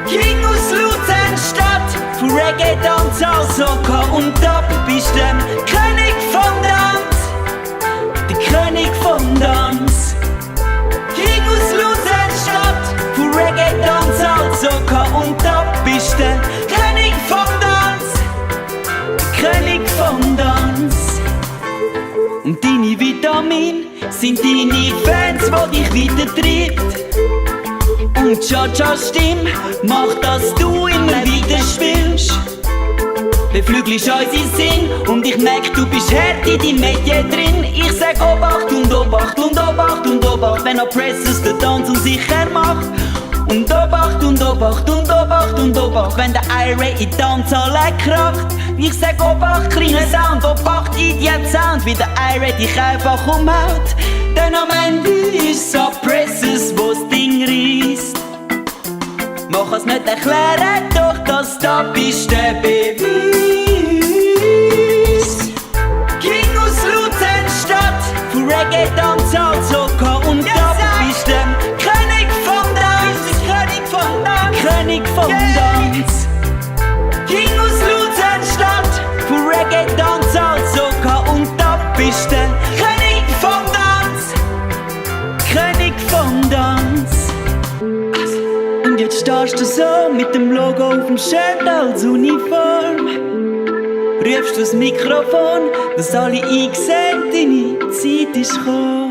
King aus Luzernstadt, von Reggae, Dancehall, Soca und Dub. Bist der König vom Tanz, der König vom Tanz. King aus Luzernstadt, von Reggae, Dancehall, Soca und Dub. Bist der König vom Tanz, der König vom Tanz. Und deine Vitamine sind deine Fans, die dich weitertreibt. Und Cha-Cha's Stimme macht, dass du immer wieder spielst. Beflügelst unseren Sinn und ich merk, du bist hart in deinem Medien drin. Ich sag Obacht und Obacht und Obacht und Obacht, wenn Oppressors den Tanz unsicher macht. Und Obacht und Obacht und Obacht und Obacht, wenn der Irie in die Tanzhalle kracht. Ich sag Obacht, kleiner Sound, Obacht, Idiot Sound, wie der Irie dich einfach umhaut. Denn am Ende ist es Oppressors, wo's Ding reisst. Mach es nicht erklären, doch das da bist der Beweis. King aus Luzernstadt, von Reggae, Dancehall, Soca und Dub. Bist der König vom Tanz, König vom Tanz, König vom Tanz. King aus Luzernstadt, von Reggae, Dancehall, Soca und Dub. Bist der König vom Tanz, König vom Tanz. Und jetzt stehst du so mit dem Logo auf dem Shirt als Uniform. Rufst du das Mikrofon, dass alle einsehen, deine Zeit ist gekommen.